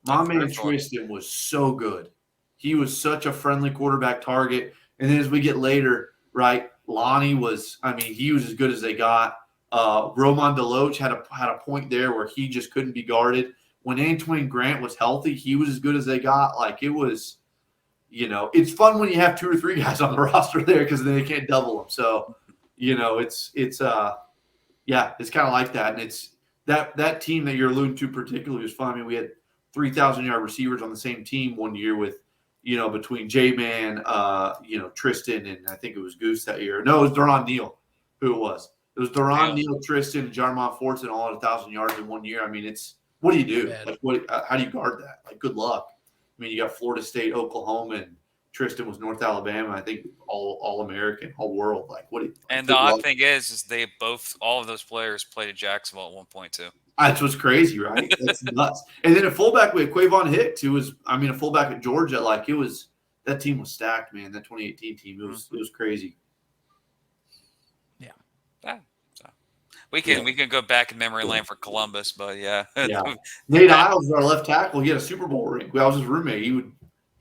My man Tristan was so good. He was such a friendly quarterback target. And then as we get later, right, Lonnie was, I mean, he was as good as they got. Roman Deloach had a point there where he just couldn't be guarded. When Antoine Grant was healthy, he was as good as they got. Like, it was, you know, it's fun when you have 2 or 3 guys on the roster there because then they can't double them. So, you know, it's kind of like that. And it's that team that you're alluding to particularly was fun. I mean, we had 3,000-yard receivers on the same team one year with, you know, between J-Man, you know, Tristan, and I think it was Goose that year. No, it was Deron Neal who it was. It was Deron Neal, Tristan, and Jarmon Fortson all at 1,000 yards in 1 year. I mean, it's – what do you do? Like, how do you guard that? Like, good luck. I mean, you got Florida State, Oklahoma, and Tristan was North Alabama. I think all-American, all-world. Like, what do you – And the odd thing is they all of those players played at Jacksonville at one point too. That's what's crazy, right? That's nuts. And then a fullback, we had Quavon Hicks, who was, I mean, a fullback at Georgia. Like, it was – that team was stacked, man, that 2018 team. It was crazy. Yeah. So we can go back in memory lane for Columbus, but yeah. Nate Isles was our left tackle. He had a Super Bowl ring. I was his roommate.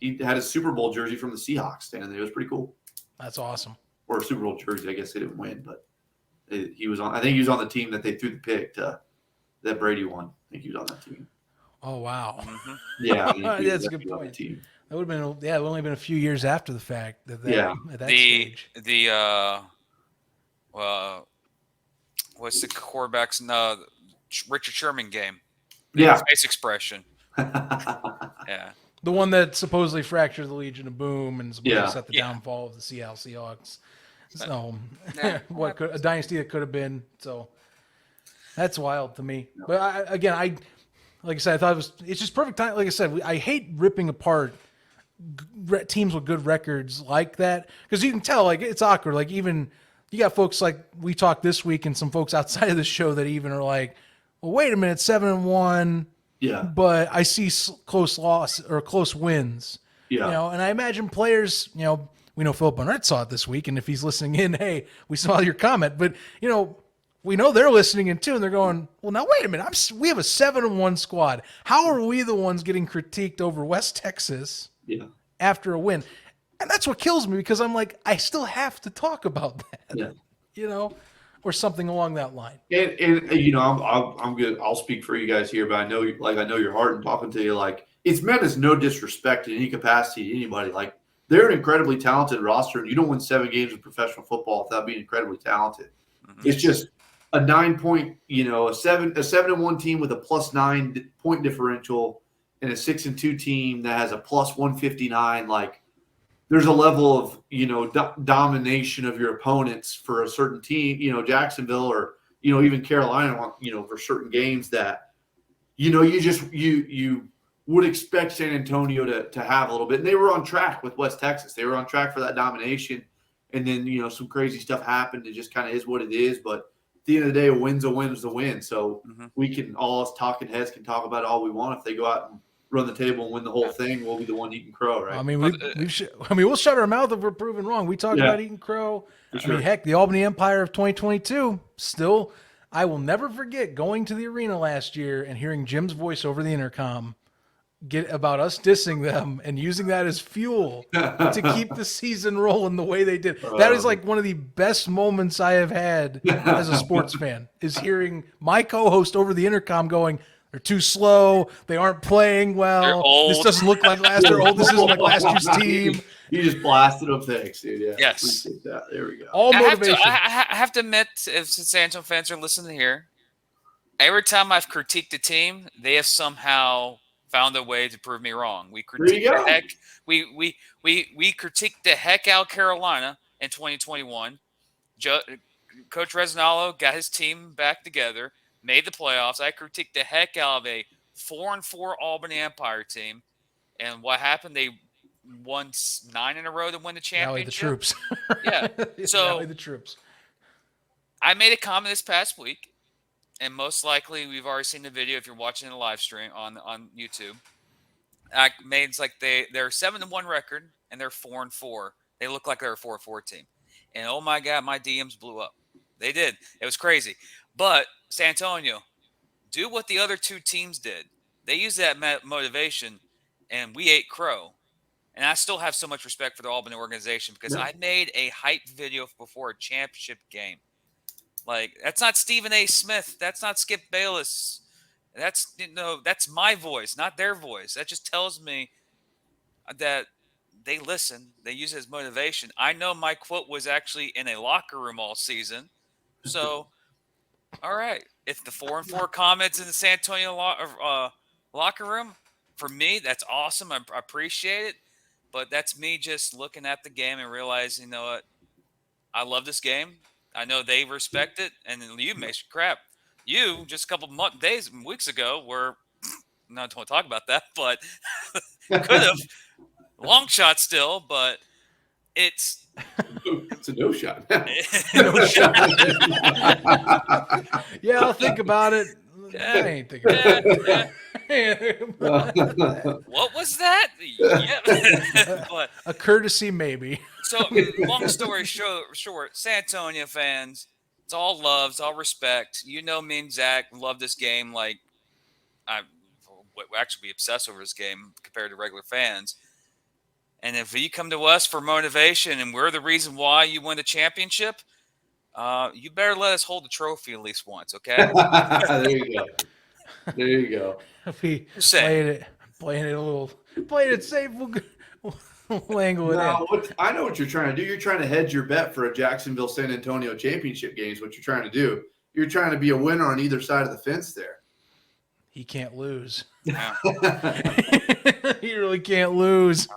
He had a Super Bowl jersey from the Seahawks standing there. It was pretty cool. That's awesome. Or a Super Bowl jersey. I guess they didn't win, but he was on – I think he was on the team that they threw the pick to – that Brady won. I think he was on that team. Oh, wow. Mm-hmm. Yeah. That's a good point. That would have been, only been a few years after the fact. At that stage. What's the quarterback's Richard Sherman game? Space expression. Yeah. The one that supposedly fractured the Legion of Boom and set the downfall of the Seattle Seahawks. So, a dynasty that could have been. So, that's wild to me. But I like I said, I thought it's just perfect time. Like I said, I hate ripping apart teams with good records like that because you can tell like it's awkward. Like even you got folks like we talked this week and some folks outside of the show that even are like, well, wait a minute, 7-1. Yeah. But I see close loss or close wins. Yeah. You know, and I imagine players, you know, we know Philip Barnett saw it this week, and if he's listening in, hey, we saw your comment, but you know. We know they're listening in too, and they're going, well, now wait a minute. We have a 7-1 squad. How are we the ones getting critiqued over West Texas after a win? And that's what kills me because I'm like, I still have to talk about that, you know, or something along that line. And you know, I'm good. I'll speak for you guys here, but I know your heart and talking to you. Like, it's meant as no disrespect in any capacity to anybody. Like, they're an incredibly talented roster, and you don't win 7 games of professional football without being incredibly talented. Mm-hmm. It's just a 9-point, you know, a 7-1 team with a +9 point differential and a 6-2 team that has a +159. Like, there's a level of, you know, domination of your opponents for a certain team, you know, Jacksonville or, you know, even Carolina, you know, for certain games that, you know, you would expect San Antonio to have a little bit. And they were on track with West Texas. They were on track for that domination. And then, you know, some crazy stuff happened. It just kind of is what it is. But at the end of the day, a win's a win is a win. So we can, all us talking heads can talk about it all we want. If they go out and run the table and win the whole thing, we'll be the one eating crow, right? I mean, we'll shut our mouth if we're proven wrong. We talked about eating crow. I mean, heck, the Albany Empire of 2022 still. I will never forget going to the arena last year and hearing Jim's voice over the intercom get about us dissing them and using that as fuel to keep the season rolling the way they did. That is like one of the best moments I have had as a sports fan is hearing my co-host over the intercom going, They're too slow. They aren't playing well. This doesn't look like last year. This isn't like last year's team. You just blasted them. Thanks, dude. Yeah, yes. appreciate that. There we go. All motivation. I have to admit, if San Antonio fans are listening here, every time I've critiqued a team, they have somehow found a way to prove me wrong. We critiqued the heck. We critiqued the heck out of Carolina in 2021. Coach Reznalo got his team back together, made the playoffs. I critiqued the heck out of a 4-4 Albany Empire team, and what happened? They won 9 in a row to win the championship. Rally the troops. Yeah. So rally the troops. I made a comment this past week. And most likely, we've already seen the video if you're watching the live stream on YouTube. I made it's like they're 7-1 record and they're 4-4. They look like they're a 4-4 team. And oh my God, my DMs blew up. They did. It was crazy. But San Antonio, do what the other two teams did. They used that motivation, and we ate crow. And I still have so much respect for the Albany organization because I made a hype video before a championship game. Like, that's not Stephen A. Smith. That's not Skip Bayless. That's my voice, not their voice. That just tells me that they listen. They use it as motivation. I know my quote was actually in a locker room all season. So, all right. If the 4-4 comments in the San Antonio locker room, for me, that's awesome. I appreciate it. But that's me just looking at the game and realizing, you know what? I love this game. I know they respect it, and you make crap. You just a couple weeks ago were not want to talk about that, but could have long shot still, but it's a no shot. No shot. Yeah, I'll think about it. I ain't thinking about it. What was that? Yeah. But, a courtesy, maybe. So, long story short, San Antonio fans, it's all love, it's all respect. You know, me and Zach love this game. Like, we actually be obsessed over this game compared to regular fans. And if you come to us for motivation and we're the reason why you win the championship, you better let us hold the trophy at least once, okay? There you go. We playing it safe. We'll angle it in. I know what you're trying to do. You're trying to hedge your bet for a Jacksonville San Antonio championship game is what you're trying to do. You're trying to be a winner on either side of the fence there. He can't lose. Yeah. He really can't lose.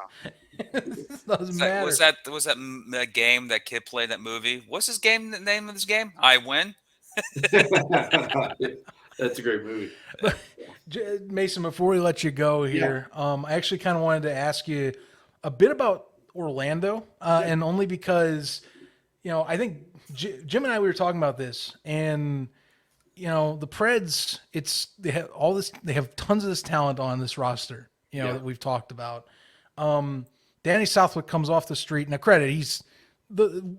Doesn't matter. Was that game that kid played, that movie? What's his game? The name of this game? I Win. That's a great movie. Mason, before we let you go here, I actually kind of wanted to ask you a bit about Orlando, and only because, I think Jim and I, we were talking about this, and the Preds, they have tons of this talent on this roster, that we've talked about. Danny Southwick comes off the street. Now, credit,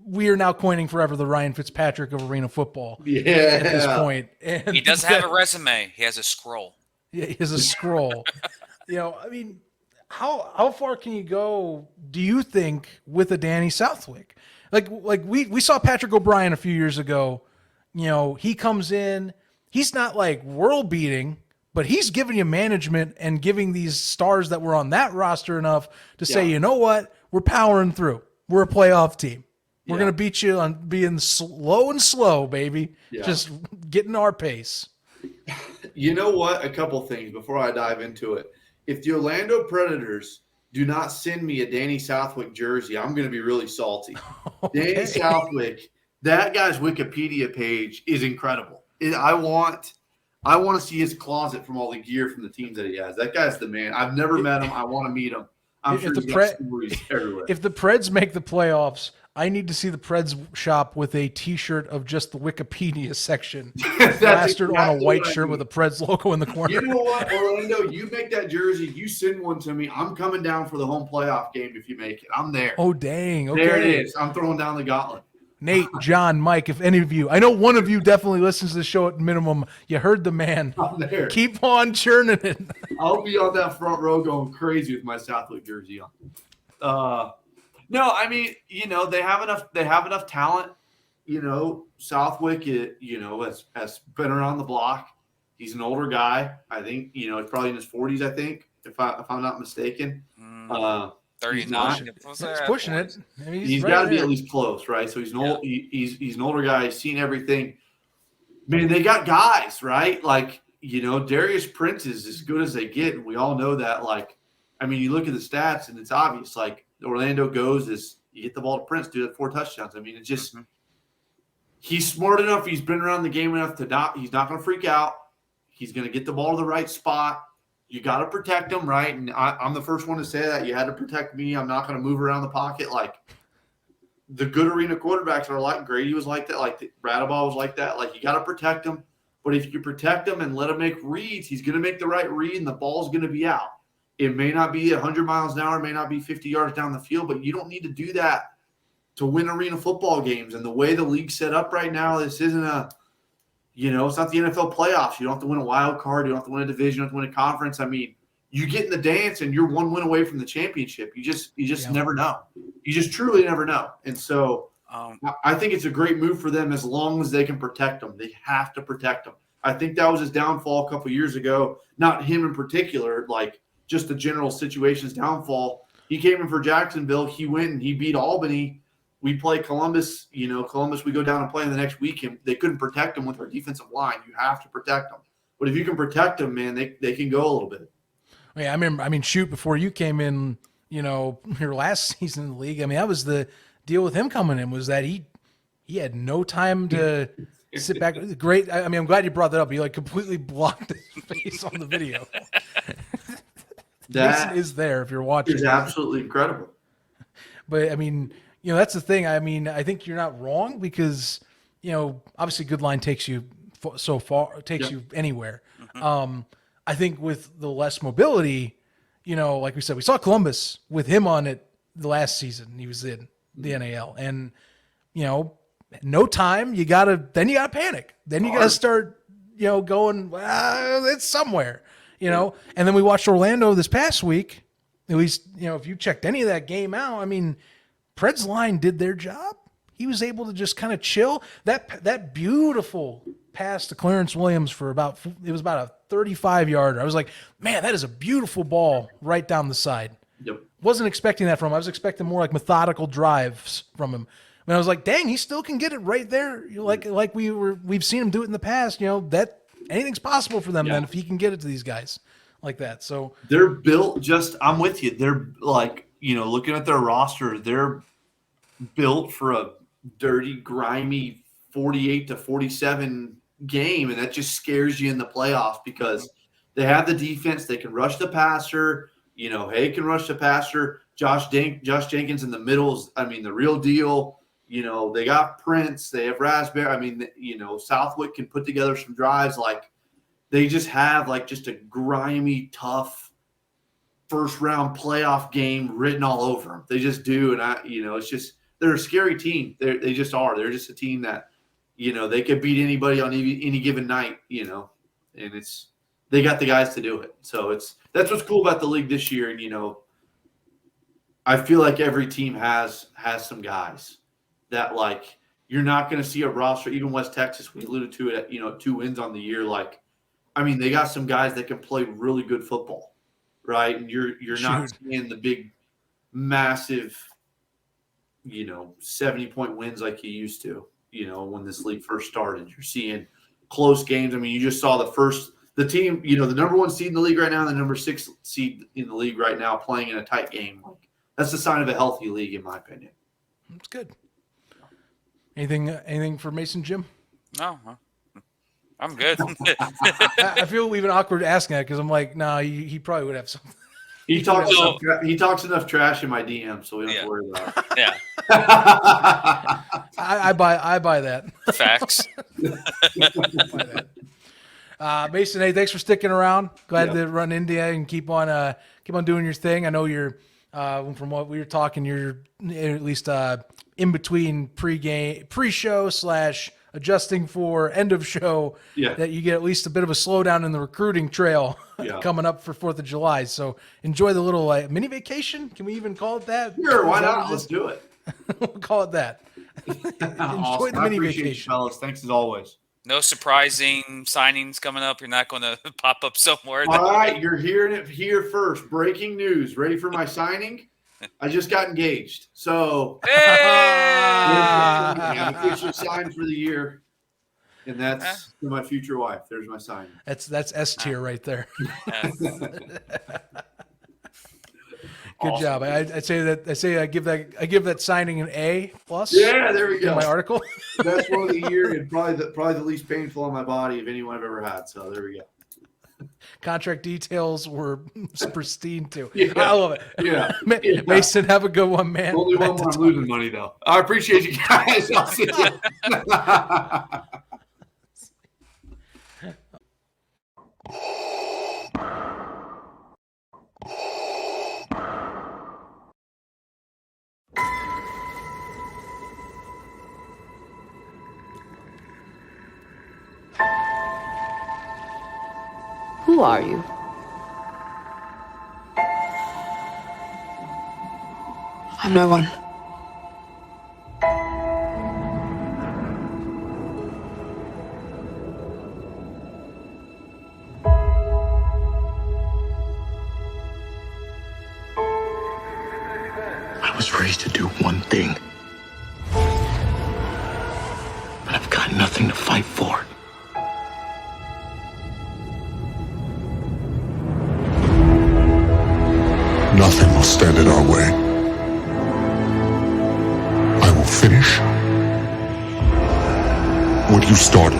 we are now coining forever the Ryan Fitzpatrick of arena football. Yeah. At this point, and he doesn't have a resume. He has a scroll. Yeah, he has a scroll. I mean, how far can you go, do you think, with a Danny Southwick? Like we saw Patrick O'Brien a few years ago. He comes in. He's not like world beating, but he's giving you management and giving these stars that were on that roster enough to say, you know what, we're powering through. We're a playoff team. We're going to beat you on being slow, baby. Yeah. Just getting our pace. You know what? A couple things before I dive into it. If the Orlando Predators do not send me a Danny Southwick jersey, I'm going to be really salty. Okay. Danny Southwick, that guy's Wikipedia page is incredible. I want to see his closet from all the gear from the teams that he has. That guy's the man. I've never met him. I want to meet him. I'm sure he's got stories everywhere. If the Preds make the playoffs, I need to see the Preds shop with a T-shirt of just the Wikipedia section, plastered on a white shirt with a Preds logo in the corner. You know what, Orlando? You make that jersey. You send one to me. I'm coming down for the home playoff game if you make it. I'm there. Oh, dang. Okay. There it is. I'm throwing down the gauntlet. Nate, John, Mike, if any of you, I know one of you definitely listens to the show at minimum. You heard the man. I'm there. Keep on churning it. I'll be on that front row going crazy with my Southwick jersey on. No, I mean, they have enough talent. Southwick, has been around the block. He's an older guy. I think, he's probably in his 40s, I think, if I'm not mistaken. 39. He's pushing it. I mean, he's right got to be there. at least close, right? So he's an old. He's an older guy. He's seen everything. Man, they got guys, right? Like, Darius Prince is as good as they get, and we all know that. Like, I mean, you look at the stats, and it's obvious. Like, Orlando goes is you get the ball to Prince, do it 4 touchdowns. I mean, it's just he's smart enough. He's been around the game enough to not. He's not going to freak out. He's going to get the ball to the right spot. You got to protect him, right? And I'm the first one to say that. You had to protect me. I'm not going to move around the pocket. Like, the good arena quarterbacks are like Grady was like that. Like, Radaball was like that. Like, you got to protect him. But if you protect him and let him make reads, he's going to make the right read, and the ball's going to be out. It may not be 100 miles an hour. It may not be 50 yards down the field, but you don't need to do that to win arena football games. And the way the league's set up right now, this isn't it's not the NFL playoffs. You don't have to win a wild card. You don't have to win a division. You don't have to win a conference. I mean, you get in the dance and you're 1 win away from the championship. You just never know. You just truly never know. And so I think it's a great move for them as long as they can protect them. They have to protect them. I think that was his downfall a couple years ago. Not him in particular, like just the general situation's downfall. He came in for Jacksonville. He went and he beat Albany. We play Columbus, Columbus, we go down and play in the next week, and they couldn't protect them with our defensive line. You have to protect them. But if you can protect them, man, they can go a little bit. Yeah, I mean, shoot, before you came in, your last season in the league, I mean, that was the deal with him coming in, was that he had no time to sit back. Great. I mean, I'm glad you brought that up. He completely blocked his face on the video. That is there if you're watching. It's absolutely incredible. But I mean, that's the thing. I mean, I think you're not wrong because, obviously good line takes you so far, takes you anywhere. I think with the less mobility, like we said, we saw Columbus with him on it the last season. He was in the NAL, and no time. Then you gotta panic. Then you gotta start, going. Well, it's somewhere, And then we watched Orlando this past week. At least, if you checked any of that game out, I mean, Pred's line did their job. He was able to just kind of chill. That beautiful pass to Clarence Williams for about a 35-yarder. I was like, man, that is a beautiful ball right down the side. Yep. Wasn't expecting that from him. I was expecting more like methodical drives from him. And I was like, dang, he still can get it right there. Like we've seen him do it in the past. That anything's possible for them then if he can get it to these guys like that. So they're built I'm with you. They're like, looking at their roster, they're built for a dirty, grimy 48-47 game, and that just scares you in the playoffs because they have the defense. They can rush the passer. Hay can rush the passer. Josh Jenkins in the middle is, the real deal. They got Prince. They have Raspberry. I mean, Southwick can put together some drives. Like, they just have, just a grimy, tough first-round playoff game written all over them. They just do, and it's just they're a scary team. They just are. They're just a team that, they could beat anybody on any given night. And they got the guys to do it. So that's what's cool about the league this year. And I feel like every team has some guys that you're not going to see a roster. Even West Texas, we alluded to it at 2 wins on the year. They got some guys that can play really good football. Right, and you're not seeing the big, massive, 70-point wins like you used to. When this league first started, you're seeing close games. I mean, you just saw the team, the number 1 seed in the league right now, and the number 6 seed in the league right now, playing in a tight game. That's the sign of a healthy league, in my opinion. That's good. Anything for Mason, Jim? No. I'm good. I feel even awkward asking that because I'm like, nah, he probably would have something. He talks enough trash in my DM, so we don't have to worry about it. Yeah. I buy that. Facts. Mason, hey, thanks for sticking around. Glad to run into you and keep on doing your thing. I know you're from what we were talking, you're at least in between pre-show / adjusting for end of show, that you get at least a bit of a slowdown in the recruiting trail coming up for 4th of July. So enjoy the little mini vacation. Can we even call it that? Sure, why not? Let's do it. We'll call it that. Enjoy the mini vacation. Fellas. Thanks as always. No surprising signings coming up. You're not going to pop up somewhere. All right, you're hearing it here first. Breaking news. Ready for my signing? I just got engaged. So I'm officially signed for the year. And that's to my future wife. There's my signing. That's S tier right there. Good Awesome. job. I give that signing an A plus. Yeah, there we go. In my article. Best one of the year and probably the least painful on my body of anyone I've ever had. So there we go. Contract details were pristine too. Yeah. I love it. Yeah. Mason, have a good one, man. Only one more. I'm losing money though. I appreciate you guys. I'll see you. Who are you? I'm no one. I was raised to do one thing. But I've got nothing to fight for. Nothing will stand in our way. I will finish what you started.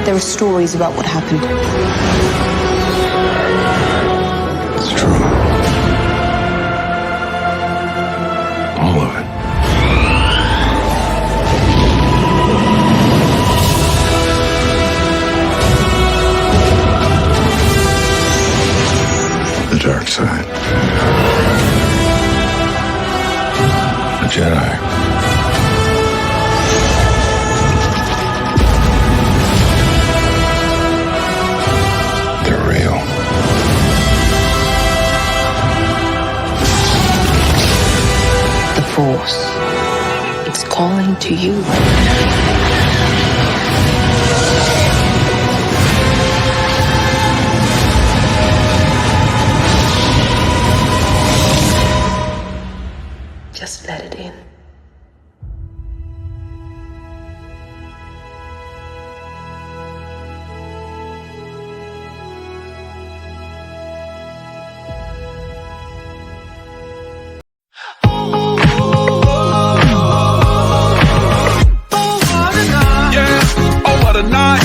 There are stories about what happened. It's true. All of it. The dark side. A Jedi. They're real. The Force. It's calling to you. Just let it in.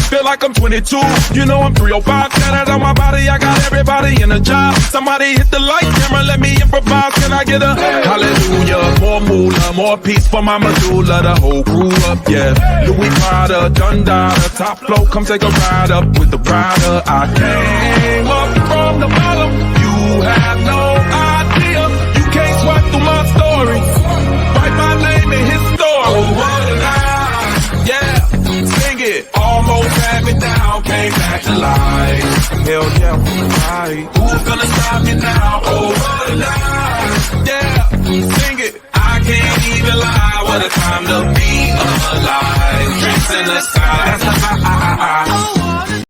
Feel like I'm 22, you know I'm 305. Tatted on my body, I got everybody in a job. Somebody hit the light camera, let me improvise. Can I get a hallelujah? More moolah, more peace for my medulla. The whole crew up, yeah. Louis Prada, Dundada, top flow, come take a ride up with the rider. I came up from the bottom, you have no idea. You can't swipe through my story, write my name in history. Oh, what a night, yeah. Sing it, almost had me down, came back to life. Hell yeah, right. Who's gonna stop me now? Oh, what a night, yeah. Sing it, I can't even lie. What a time to be alive. Drinks in the sky, that's the high.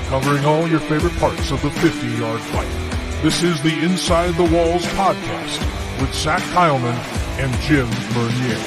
Covering all your favorite parts of the 50-yard fight. This is the Inside the Walls podcast with Zach Kyleman and Jim Bernier.